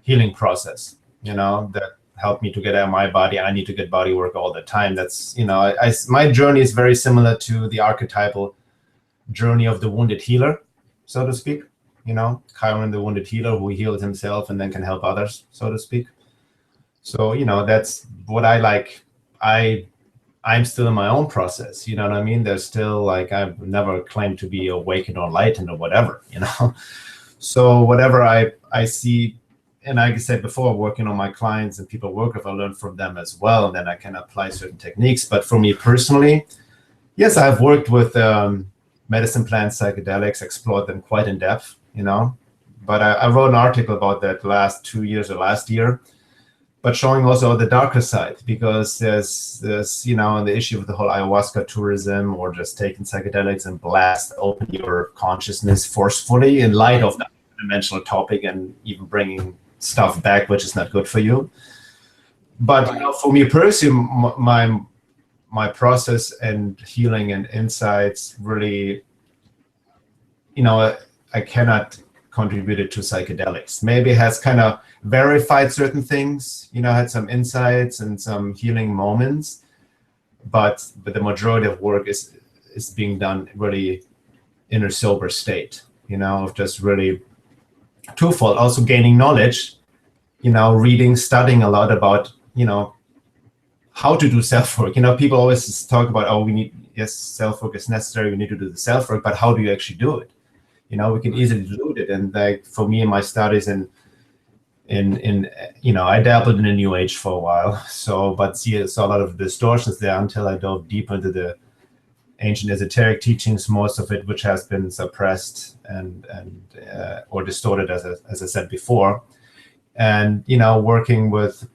healing process, you know, that helped me to get out of my body. I need to get body work all the time. That's, you know, my journey is very similar to the archetypal journey of the wounded healer, so to speak. You know, Chiron, the wounded healer who heals himself and then can help others, so to speak. So, you know, that's what I like. I'm still in my own process, you know what I mean? There's still, like, I've never claimed to be awakened or enlightened or whatever, you know? So whatever I see, and like I said before, working on my clients and people I work with, I learn from them as well, and then I can apply certain techniques. But for me personally, yes, I've worked with medicine plants, psychedelics, explored them quite in depth, you know? But I wrote an article about that last 2 years or last year, but showing also the darker side, because there's you know, the issue of the whole ayahuasca tourism, or just taking psychedelics and blast open your consciousness forcefully in light of that dimensional topic, and even bringing stuff back which is not good for you. But you know, for me personally, my process and healing and insights really, you know, I cannot contribute it to psychedelics. Maybe it has kind of verified certain things, you know, had some insights and some healing moments, but the majority of work is being done really in a sober state, you know, of just really twofold, also gaining knowledge, you know, reading, studying a lot about, you know, how to do self-work. You know, people always talk about, oh, we need, yes, self-work is necessary, we need to do the self-work, but how do you actually do it? You know, we can easily dilute it. And like for me in my studies in you know, I dabbled in the New Age for a while, so, but saw a lot of distortions there until I dove deeper into the ancient esoteric teachings, most of it which has been suppressed and or distorted, as I said before. And, you know, working with,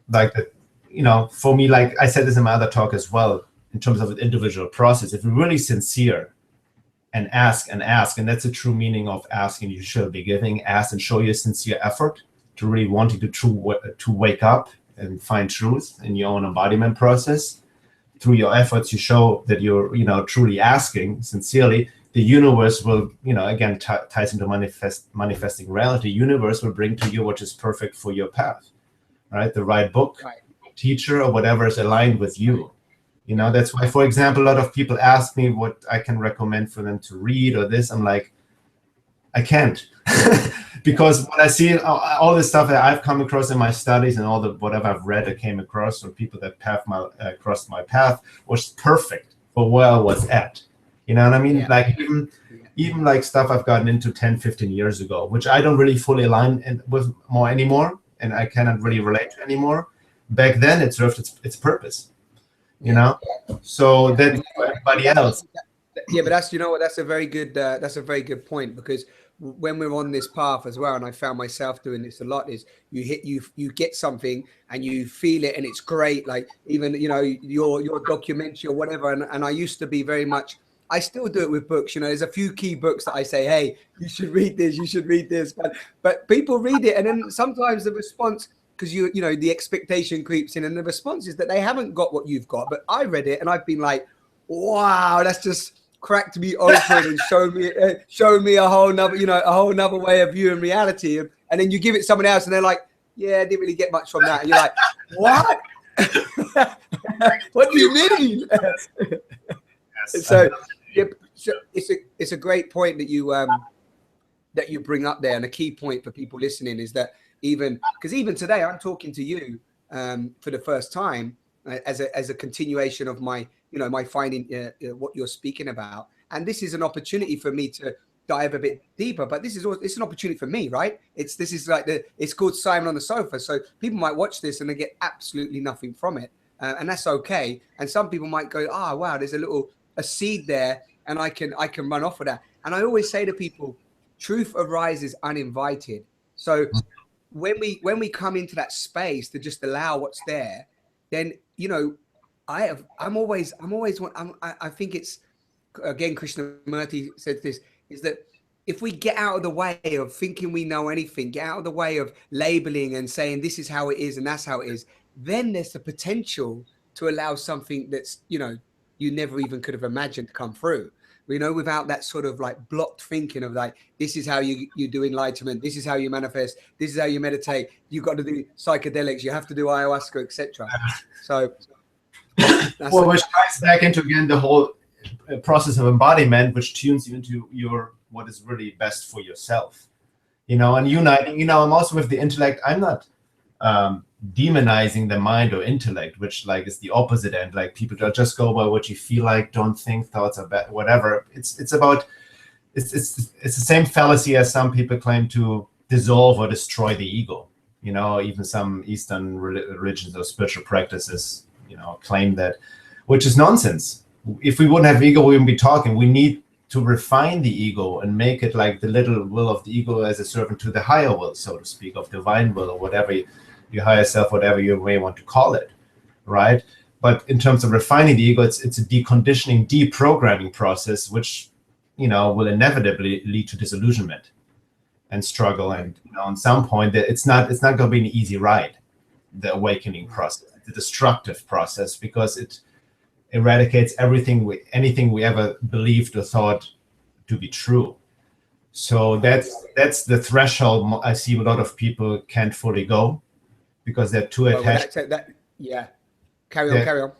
like, the, you know, for me, like I said this in my other talk as well, in terms of an individual process, if you're really sincere and ask, and that's the true meaning of asking, you should be giving, ask and show your sincere effort to really wanting to wake up and find truth in your own embodiment process. Through your efforts, you show that you're, you know, truly asking sincerely. The universe will, you know, again, ties into manifesting reality. Universe will bring to you what is perfect for your path, right? The right book, teacher, or whatever is aligned with you. You know, that's why, for example, a lot of people ask me what I can recommend for them to read or this. I'm like, I can't. Because when I see all the stuff that I've come across in my studies and all the whatever I've read or came across, or people that crossed my path, was perfect for where I was at. You know what I mean? Yeah. Like even like stuff I've gotten into 10, 15 years ago, which I don't really fully align with more anymore, and I cannot really relate to anymore. Back then, it served its purpose. You know, so that everybody else. Yeah, but that's, you know what, that's a very good point, because when we're on this path as well, and I found myself doing this a lot, is you get something and you feel it and it's great. Like even, you know, your documentary or whatever. And I used to be very much, I still do it with books. You know, there's a few key books that I say, hey, you should read this, you should read this. But people read it, and then sometimes the response, because you know, the expectation creeps in, and the response is that they haven't got what you've got. But I read it and I've been like, wow, that's just cracked me open and showed me a whole nother, you know, a whole nother way of viewing reality. And then you give it to someone else and they're like, yeah, I didn't really get much from that. And you're like, what? What do you mean? Yes. So, yeah, so it's a great point that you bring up there. And a key point for people listening is that even today I'm talking to you for the first time as a continuation of my, you know, my finding what you're speaking about. And this is an opportunity for me to dive a bit deeper, but it's an opportunity for me, right? This is like it's called Simon on the Sofa. So people might watch this and they get absolutely nothing from it. And that's okay. And some people might go, oh, wow, there's a seed there and I can run off with that. And I always say to people, truth arises uninvited. So when we come into that space to just allow what's there, then, you know, I think it's, again, Krishnamurti said this, is that if we get out of the way of thinking we know anything, get out of the way of labeling and saying this is how it is and that's how it is, then there's the potential to allow something that's, you know, you never even could have imagined to come through, you know, without that sort of like blocked thinking of like, this is how you do enlightenment, this is how you manifest, this is how you meditate, you got to do psychedelics, you have to do ayahuasca, etc. So well, which ties back into, again, the whole process of embodiment, which tunes you into what is really best for yourself, you know, and uniting. You know, I'm also with the intellect. I'm not demonizing the mind or intellect, which like is the opposite end. Like people just go by what you feel like, don't think thoughts are bad, whatever. It's the same fallacy as some people claim to dissolve or destroy the ego. You know, even some Eastern religions or spiritual practices, you know, claim that, which is nonsense. If we wouldn't have ego, we wouldn't be talking. We need to refine the ego and make it like the little will of the ego as a servant to the higher will, so to speak, of divine will, or whatever your higher self, whatever you may want to call it, right? But in terms of refining the ego, it's a deconditioning, deprogramming process, which, you know, will inevitably lead to disillusionment and struggle. And, you know, at some point, it's not going to be an easy ride, the awakening process. It's a destructive process because it eradicates anything we ever believed or thought to be true. So that's the threshold I see a lot of people can't fully go because they're too attached. Yeah, carry on.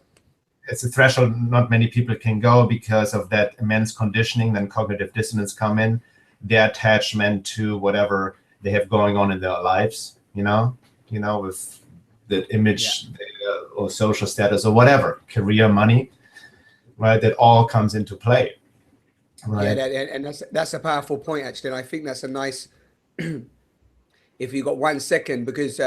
It's a threshold not many people can go because of that immense conditioning. Then cognitive dissonance come in, their attachment to whatever they have going on in their lives, you know, with the image, or social status or whatever, career, money, right? That all comes into play. Right. Yeah, and that's a powerful point, actually. And I think that's a nice, if you got 1 second, because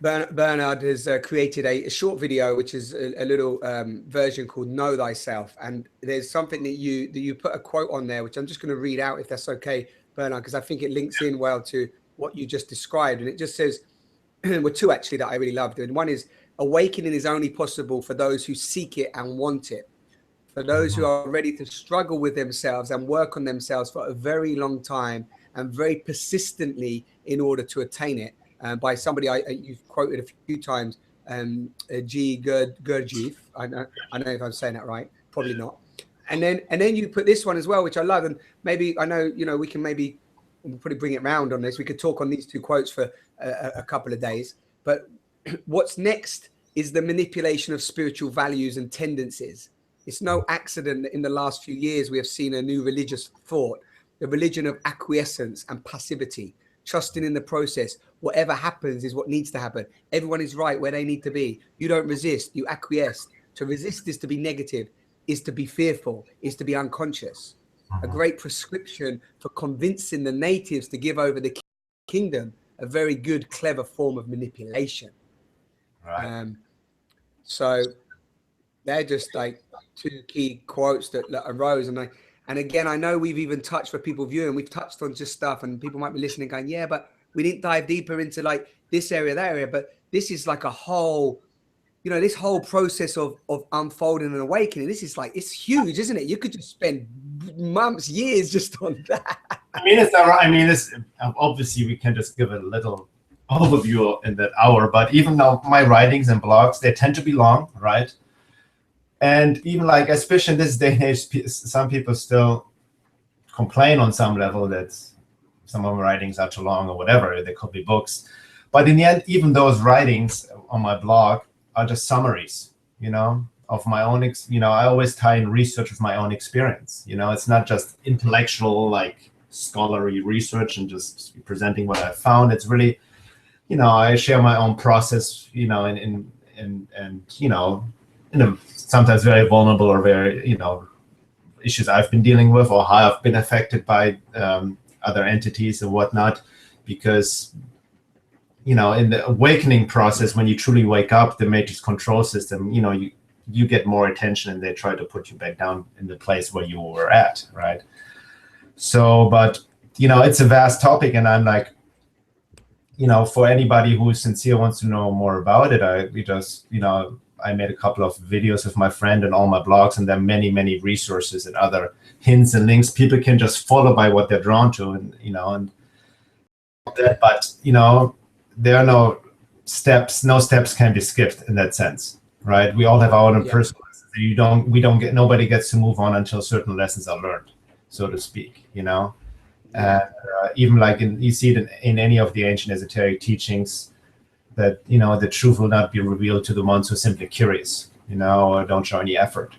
Bernhard has created a short video, which is a little version called Know Thyself. And there's something that you put a quote on there, which I'm just going to read out, if that's okay, Bernhard, because I think it links in well to what you just described. And it just says, well, two actually that I really loved. And one is, awakening is only possible for those who seek it and want it. For those who are ready to struggle with themselves and work on themselves for a very long time and very persistently in order to attain it. By somebody you've quoted a few times, G. Gurdjieff. I don't know if I'm saying that right. Probably not. And then you put this one as well, which I love. And maybe, I know, you know, we can maybe we'll probably bring it round on this. We could talk on these two quotes for a couple of days. But what's next is the manipulation of spiritual values and tendencies. It's no accident that in the last few years we have seen a new religious thought, the religion of acquiescence and passivity, trusting in the process. Whatever happens is what needs to happen. Everyone is right where they need to be. You don't resist, you acquiesce. To resist is to be negative, is to be fearful, is to be unconscious. A great prescription for convincing the natives to give over the kingdom, a very good, clever form of manipulation. Right. So they're just like two key quotes that arose, and And again, I know we've even touched, for people viewing, we've touched on just stuff, and people might be listening going, yeah, but we didn't dive deeper into like this area, that area. But this is like a whole, you know, this whole process of unfolding and awakening. This is like, it's huge, isn't it? You could just spend months, years just on that. I mean, it's not, I mean, it's obviously we can just give a little overview in that hour, but even though my writings and blogs, they tend to be long, right? And even like, especially in this day and age, some people still complain on some level that some of my writings are too long or whatever. They could be books. But in the end, even those writings on my blog are just summaries, you know, of my own, you know, I always tie in research with my own experience. You know, it's not just intellectual, like scholarly research and just presenting what I found. It's really, you know, I share my own process, you know, and you know, in a sometimes very vulnerable or very, you know, issues I've been dealing with or how I've been affected by other entities and whatnot. Because, you know, in the awakening process, when you truly wake up, the matrix control system, you know, you get more attention and they try to put you back down in the place where you were at, right? So, but, you know, it's a vast topic, and I'm like, you know, for anybody who is sincere, wants to know more about it, we just, you know, I made a couple of videos with my friend and all my blogs, and there are many, many resources and other hints and links people can just follow by what they're drawn to, and, you know, and that, but, you know, there are no steps can be skipped in that sense, right? We all have our own personal lessons. Nobody gets to move on until certain lessons are learned, so to speak, you know? And even like you see it in any of the ancient esoteric teachings, that, you know, the truth will not be revealed to the ones who are simply curious, you know, or don't show any effort.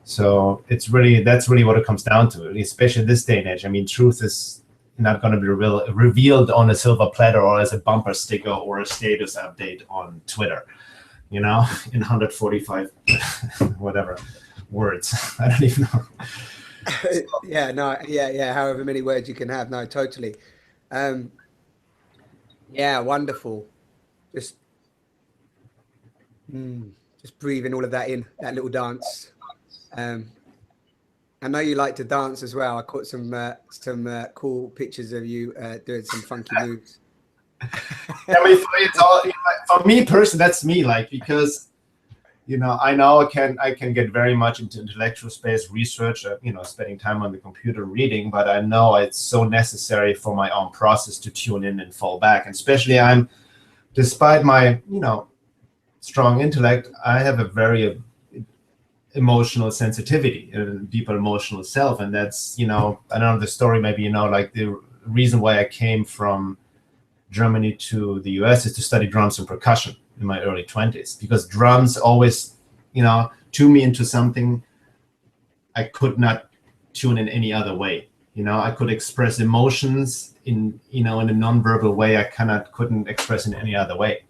So that's really what it comes down to, especially this day and age. I mean, truth is not going to be revealed on a silver platter or as a bumper sticker or a status update on Twitter, you know, in 145 whatever words. I don't even know. Yeah, however many words you can have. No, totally. Yeah, wonderful. Just breathing all of that in, that little dance. I know you like to dance as well. I caught some cool pictures of you doing some funky moves. I mean, it's all, for me personally, that's me, like, because, you know, I know I can get very much into intellectual space, research, you know, spending time on the computer reading, but I know it's so necessary for my own process to tune in and fall back. And especially despite my, you know, strong intellect, I have a very emotional sensitivity, a deeper emotional self. And that's, you know, I don't know the story, maybe, you know, like the reason why I came from Germany to the US is to study drums and percussion in my early 20s, because drums always, you know, tuned me into something I could not tune in any other way. You know, I could express emotions in, you know, in a nonverbal way I couldn't express in any other way.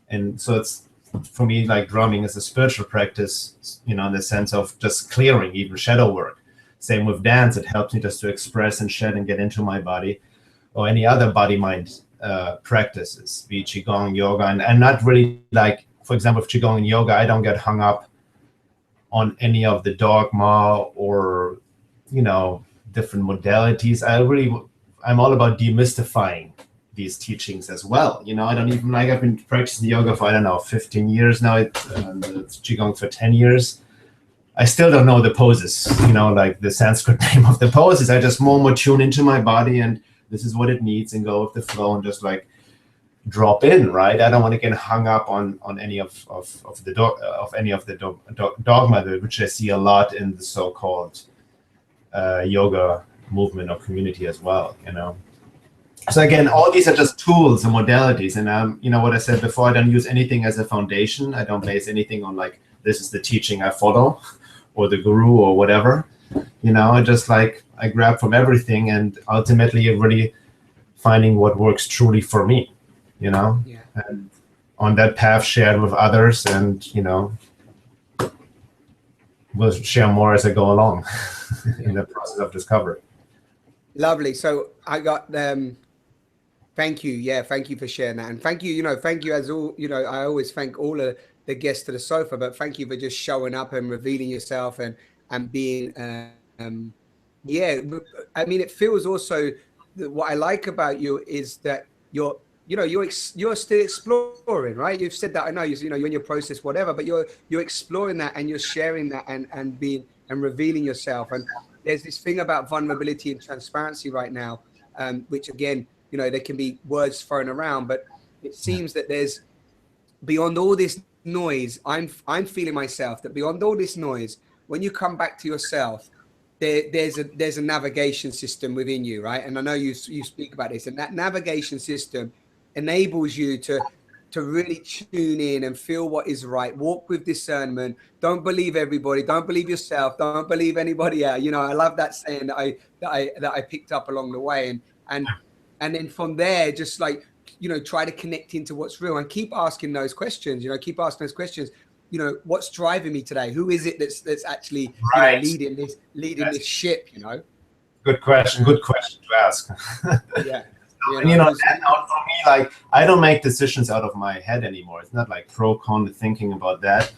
And so it's, for me, like, drumming is a spiritual practice, you know, in the sense of just clearing, even shadow work. Same with dance, it helps me just to express and shed and get into my body, or any other body-mind practices, be Qigong, yoga, and not really, like, for example, with Qigong and yoga, I don't get hung up on any of the dogma or, you know, different modalities. I'm all about demystifying these teachings as well. You know, I don't even, like, I've been practicing yoga for, I don't know, 15 years now, it's Qigong for 10 years. I still don't know the poses, you know, like the Sanskrit name of the poses. I just more tune into my body, and this is what it needs, and go with the flow and just, like, drop in, right? I don't want to get hung up on any of the dogma, which I see a lot in the so-called yoga movement or community as well, you know. So again, all these are just tools and modalities, and you know what I said before, I don't use anything as a foundation. I don't base anything on, like, this is the teaching I follow, or the guru, or whatever. You know, I just, like, I grab from everything, and ultimately really finding what works truly for me, you know. Yeah. And on that path, shared with others, and, you know, we'll share more as I go along in the process of discovery. Lovely. So I got thank you. Yeah, thank you for sharing that. And thank you, thank you, as all, I always thank all of the guests to the sofa, but thank you for just showing up and revealing yourself and being Yeah, I mean, it feels also that what I like about you is that you're, you know, you're still exploring, right? You've said that, I know, you know, you're in your process, whatever, but you're exploring that and you're sharing that and being and revealing yourself. And there's this thing about vulnerability and transparency right now, which again, you know, there can be words thrown around, but it seems that there's beyond all this noise. I'm feeling myself that beyond all this noise, when you come back to yourself, there's a navigation system within you, right? And I know you speak about this, and that navigation system enables you to really tune in and feel what is right. Walk with discernment. Don't believe everybody. Don't believe yourself. Don't believe anybody else. You know, I love that saying that I picked up along the way, and then from there, just like, you know, try to connect into what's real and keep asking those questions. You know, keep asking those questions. You know, what's driving me today? Who is it that's actually, Right. you know, leading this ship? You know. Good question. Good question to ask. Yeah. You know, and for me, like, I don't make decisions out of my head anymore. It's not like pro con thinking about that.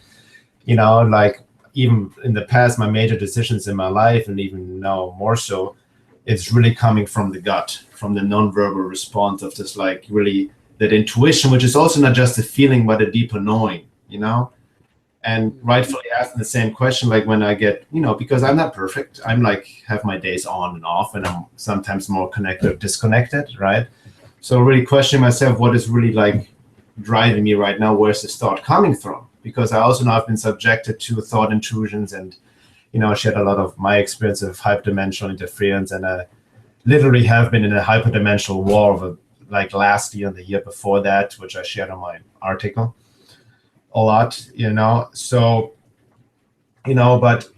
You know, like, even in the past, my major decisions in my life, and even now more so, it's really coming from the gut, from the nonverbal response of this, like, really that intuition, which is also not just a feeling, but a deeper knowing, you know? And rightfully asking the same question, like when I get, you know, because I'm not perfect. I'm like, have my days on and off, and I'm sometimes more connected or disconnected, right? So really questioning myself, what is really like driving me right now? Where's this thought coming from? Because I also know I've been subjected to thought intrusions, and, you know, shared a lot of my experience of hyperdimensional interference, and I literally have been in a hyperdimensional war of like last year and the year before that, which I shared on my article a lot, you know. So, you know, but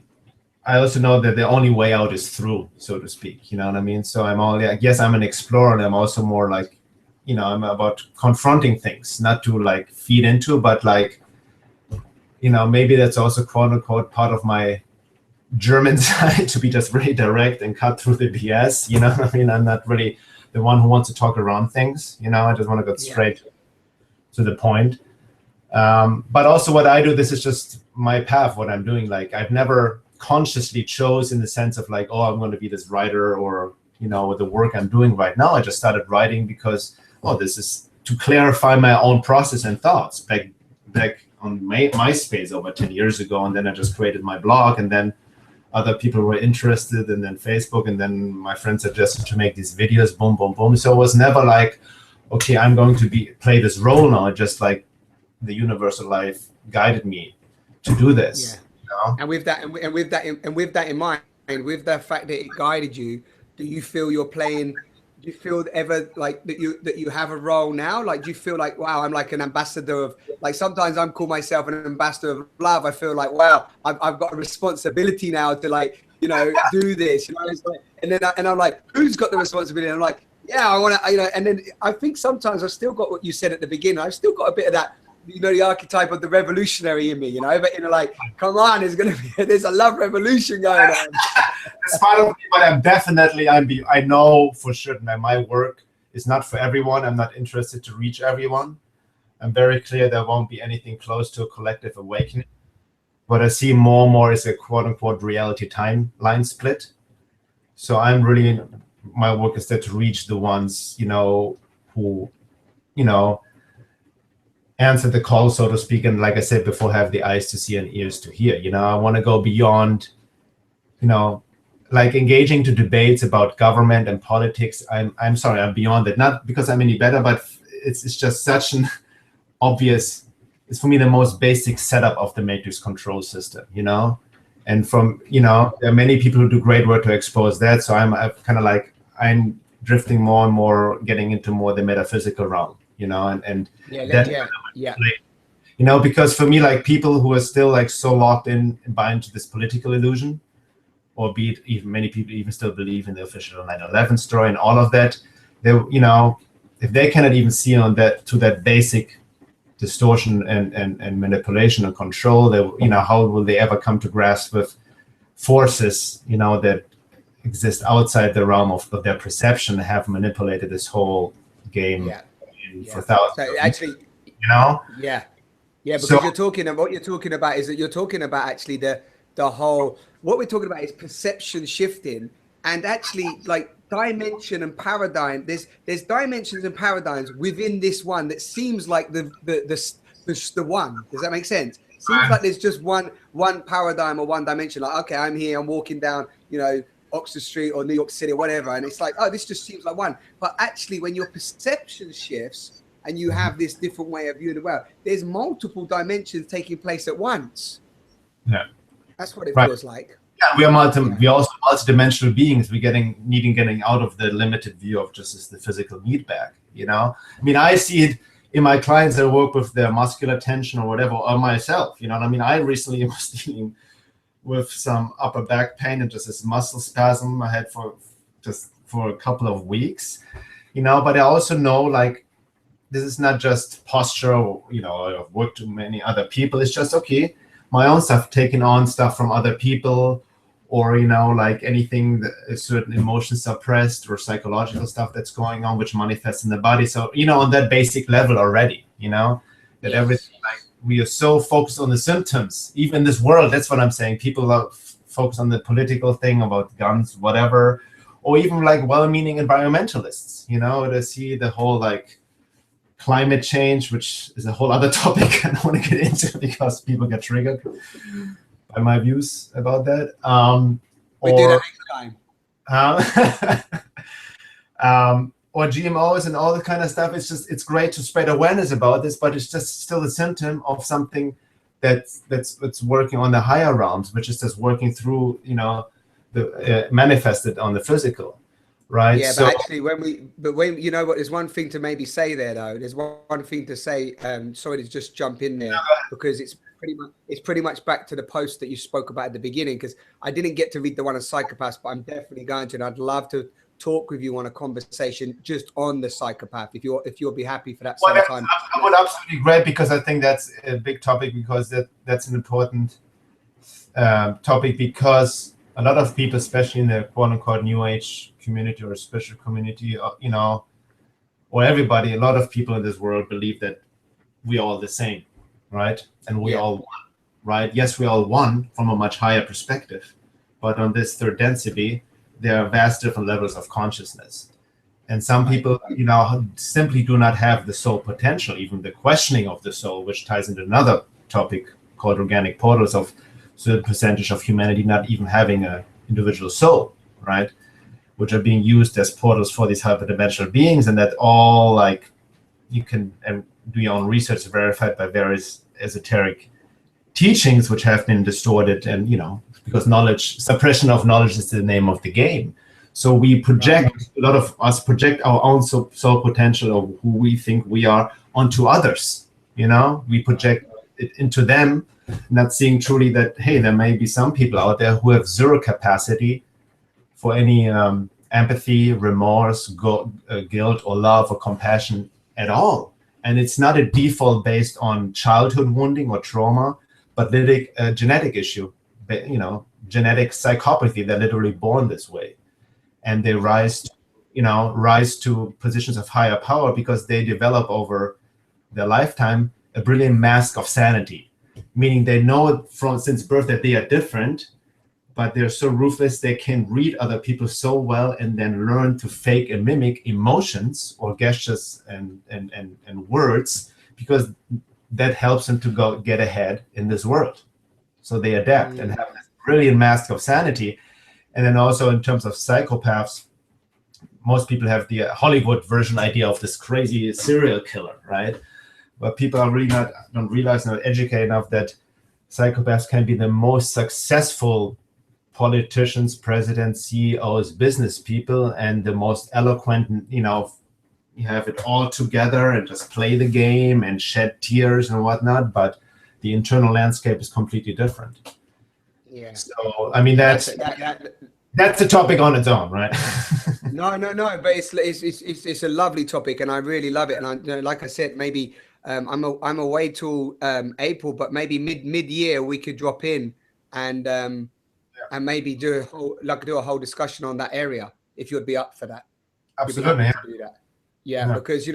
I also know that the only way out is through, so to speak, you know what I mean? So I'm all, I guess I'm an explorer, and I'm also more like, you know, I'm about confronting things, not to like feed into, but like, you know, maybe that's also quote unquote part of my German side, to be just really direct and cut through the BS, you know what I mean? I'm not really the one who wants to talk around things, you know, I just want to go straight to the point. But also what I do, this is just my path, what I'm doing. Like, I've never consciously chose in the sense of like, oh, I'm going to be this writer, or, you know, with the work I'm doing right now. I just started writing because, oh, this is to clarify my own process and thoughts back on MySpace over 10 years ago. And then I just created my blog, and then other people were interested, and then Facebook, and then my friend suggested to make these videos, boom, boom, boom. So it was never like, okay, I'm going to play this role now. Just like the universal life guided me to do this. You know? And with that in mind, with the fact that it guided you, do you feel you're playing? Do you feel ever like that you have a role now? Like, do you feel like, wow, I'm like an ambassador of, like, sometimes I'm call myself an ambassador of love. I feel like, wow, I've got a responsibility now to, like, you know, do this. You know, it's like, and I'm like, who's got the responsibility? And I'm like, yeah, I want to, you know. And then I think sometimes I've still got what you said at the beginning. I've still got a bit of that, you know, the archetype of the revolutionary in me, you know. But, you know, like, come on, there's a love revolution going on. It's part of me, but I'm definitely, I know for sure that my work is not for everyone. I'm not interested to reach everyone. I'm very clear there won't be anything close to a collective awakening. What I see more and more is a quote unquote reality timeline split. So I'm really, my work is there to reach the ones, you know, who, you know, answer the call, so to speak. And like I said before, have the eyes to see and ears to hear. You know, I want to go beyond, you know, like engaging to debates about government and politics. I'm sorry, I'm beyond it. Not because I'm any better, but it's just such an obvious, it's for me the most basic setup of the matrix control system, you know? And from, you know, there are many people who do great work to expose that. So I'm kind of like, I'm drifting more and more, getting into more the metaphysical realm, you know, and you know, because for me, like, people who are still like so locked in and buy into this political illusion, or be it even many people even still believe in the official 9/11 story and all of that, they, you know, if they cannot even see on that, to that basic distortion and manipulation and control, they, you know, how will they ever come to grasp with forces, you know, that exist outside the realm of their perception, have manipulated this whole game for thousands. So actually, you know, because so, you're talking, and what you're talking about is that you're talking about actually the whole, what we're talking about is perception shifting, And actually, like dimension and paradigm, there's dimensions and paradigms within this one that seems like the one. Does that make sense? Seems like there's just one paradigm or one dimension. Like, okay, I'm here, I'm walking down, you know, Oxford Street or New York City or whatever, and it's like, oh, this just seems like one. But actually, when your perception shifts and you have this different way of viewing the world, there's multiple dimensions taking place at once. Yeah, that's what it feels like. Yeah, we are we are also multidimensional beings. We're getting out of the limited view of just as the physical need bag. You know, I mean, I see it in my clients that work with their muscular tension or whatever, or myself. You know what I mean? I recently was dealing with some upper back pain and just this muscle spasm I had for a couple of weeks. You know, but I also know, like, this is not just posture, or, you know, I've worked with many other people. It's just, okay, my own stuff, taking on stuff from other people, or, you know, like anything that is certain emotions suppressed or psychological stuff that's going on, which manifests in the body. So, you know, on that basic level already, you know, that everything, like, we are so focused on the symptoms, even in this world. That's what I'm saying. People are focused on the political thing about guns, whatever, or even like well-meaning environmentalists, you know, to see the whole, like, climate change, which is a whole other topic I don't want to get into because people get triggered by my views about that. We do that next time. Or GMOs and all the kind of stuff. It's just, it's great to spread awareness about this, but it's just still a symptom of something that's working on the higher realms, which is just working through, you know, the manifested on the physical. Right. Yeah, so, but actually, when you know what, there's one thing to maybe say there though. There's one thing to say. Sorry to just jump in there because it's pretty much back to the post that you spoke about at the beginning. Because I didn't get to read the one on psychopaths, but I'm definitely going to, and I'd love to talk with you on a conversation just on the psychopath. If you'll be happy for that sometime. I would absolutely great, because I think that's a big topic, because that's an important topic, because a lot of people, especially in the quote-unquote new age community or spiritual community, you know, or everybody, a lot of people in this world believe that we are all the same, right? And we all one, right? Yes, we all one from a much higher perspective, but on this third density, there are vast different levels of consciousness. And some people, you know, simply do not have the soul potential, even the questioning of the soul, which ties into another topic called organic portals, of certain percentage of humanity not even having an individual soul, right? Which are being used as portals for these hyperdimensional beings, and that all, like, you can do your own research verified by various esoteric teachings, which have been distorted, and, you know, because suppression of knowledge is the name of the game. So we project, a lot of us project our own soul potential, of who we think we are, onto others. You know, we project it into them, not seeing truly that, hey, there may be some people out there who have zero capacity for any empathy, remorse, guilt, or love, or compassion at all. And it's not a default based on childhood wounding or trauma, but a genetic issue, you know, genetic psychopathy. They're literally born this way. And they rise to positions of higher power because they develop over their lifetime a brilliant mask of sanity, meaning they know since birth that they are different, but they're so ruthless they can read other people so well, and then learn to fake and mimic emotions or gestures and words, because that helps them to get ahead in this world. So they adapt and have this brilliant mask of sanity. And then also in terms of psychopaths, most people have the Hollywood version idea of this crazy serial killer, right? But people are really don't realize, not educated enough, that psychopaths can be the most successful politicians, presidents, CEOs, business people, and the most eloquent, you know, you have it all together and just play the game and shed tears and whatnot, but the internal landscape is completely different. Yeah. So, I mean, that's a topic on its own, right? No, but it's a lovely topic, and I really love it. And I, you know, like I said, maybe I'm away till April, but maybe mid-year we could drop in and maybe do a whole discussion on that area, if you'd be up for that. Absolutely. To do that. Yeah, because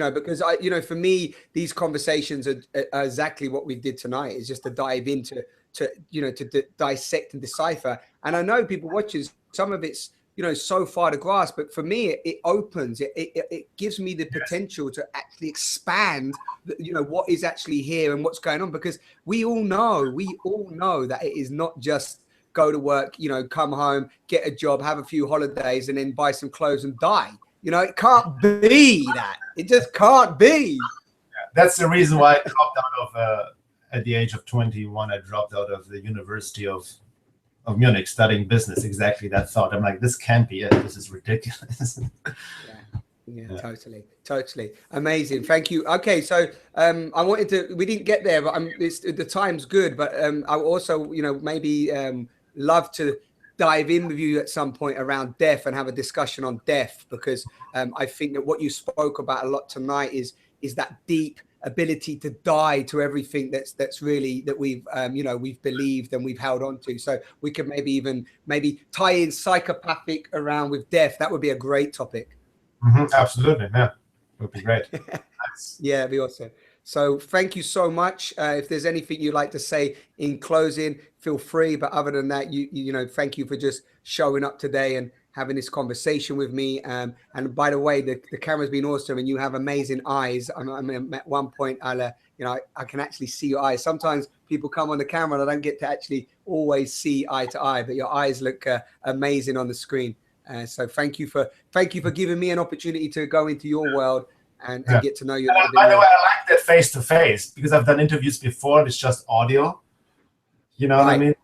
for me, these conversations are exactly what we did tonight. Is just to dive into to dissect and decipher. And I know people watching, some of it's you know, so far to grasp. But for me, it opens, it gives me the potential to actually expand, you know, what is actually here and what's going on, because we all know that it is not just go to work, you know, come home, get a job, have a few holidays, and then buy some clothes and die. You know, it can't be that. It just can't be. That's the reason why I dropped out of, at the age of 21, I dropped out of the University of Munich studying business. Exactly that thought. I'm like, this can't be it. This is ridiculous. Yeah, totally amazing. Thank you. Okay, so I wanted to, we didn't get there, but the time's good, but I also, you know, maybe love to dive in with you at some point around death and have a discussion on death, because I think that what you spoke about a lot tonight is that deep ability to die to everything that's really that we've you know, we've believed and we've held on to. So we could maybe tie in psychopathic around with death. That would be a great topic. Absolutely, yeah, would be great. Nice. Yeah, it'd be awesome. So thank you so much. If there's anything you'd like to say in closing, feel free. But other than that, you know, thank you for just showing up today and having this conversation with me. And by the way, the camera's been awesome, and you have amazing eyes. I mean, at one point, you know, I can actually see your eyes. Sometimes people come on the camera and I don't get to actually always see eye to eye, but your eyes look amazing on the screen. So thank you for giving me an opportunity to go into your world and get to know you. By the way, I like that face-to-face, because I've done interviews before and it's just audio. You know what I mean?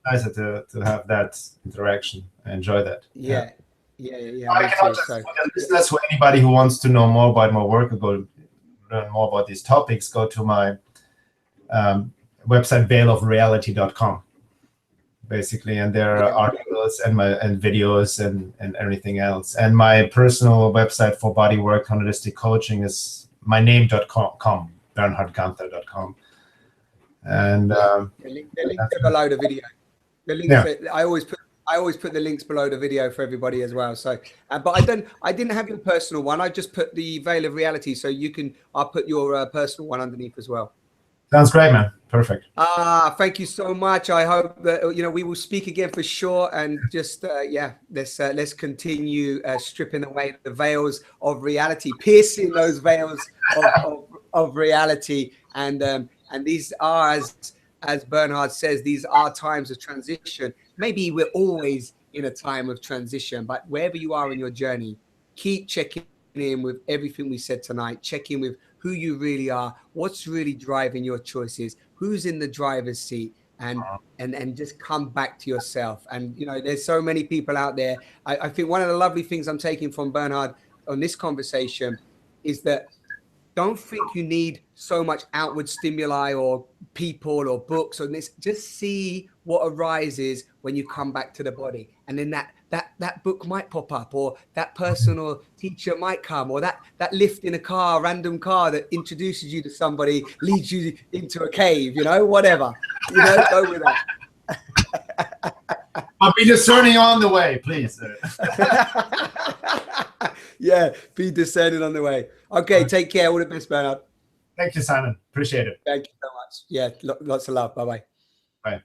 Nice to have that interaction. I enjoy that. Yeah. I can just, for the listeners, for anybody who wants to know more about my work or go learn more about these topics, go to my website, veilofreality.com. basically, and there are articles and videos and everything else. And my personal website for bodywork holistic coaching is myname.com, bernhardguenther.com. And the links are below the video. The links I always put the links below the video for everybody as well. So, but I didn't have your personal one. I just put the Veil of Reality, so I'll put your personal one underneath as well. Sounds great, man. Perfect. Thank you so much. I hope that, you know, we will speak again for sure. And just let's continue stripping away the veils of reality, piercing those veils of reality. And these are, as Bernhard says, these are times of transition. Maybe we're always in a time of transition, but wherever you are in your journey, keep checking in with everything we said tonight. Check in with who you really are, what's really driving your choices, who's in the driver's seat, and just come back to yourself. And, you know, there's so many people out there. I think one of the lovely things I'm taking from Bernhard on this conversation is that don't think you need so much outward stimuli or people or books or this. Just see what arises when you come back to the body. And then that book might pop up, or that person or teacher might come, or that lift in a car, random car that introduces you to somebody, leads you into a cave, you know, whatever. You know, go with that. I'll be discerning on the way, please. Yeah, be discerning on the way. Okay, take care. All the best, Bernhard. Thank you, Simon. Appreciate it. Thank you so much. Yeah, lots of love. Bye-bye. Bye.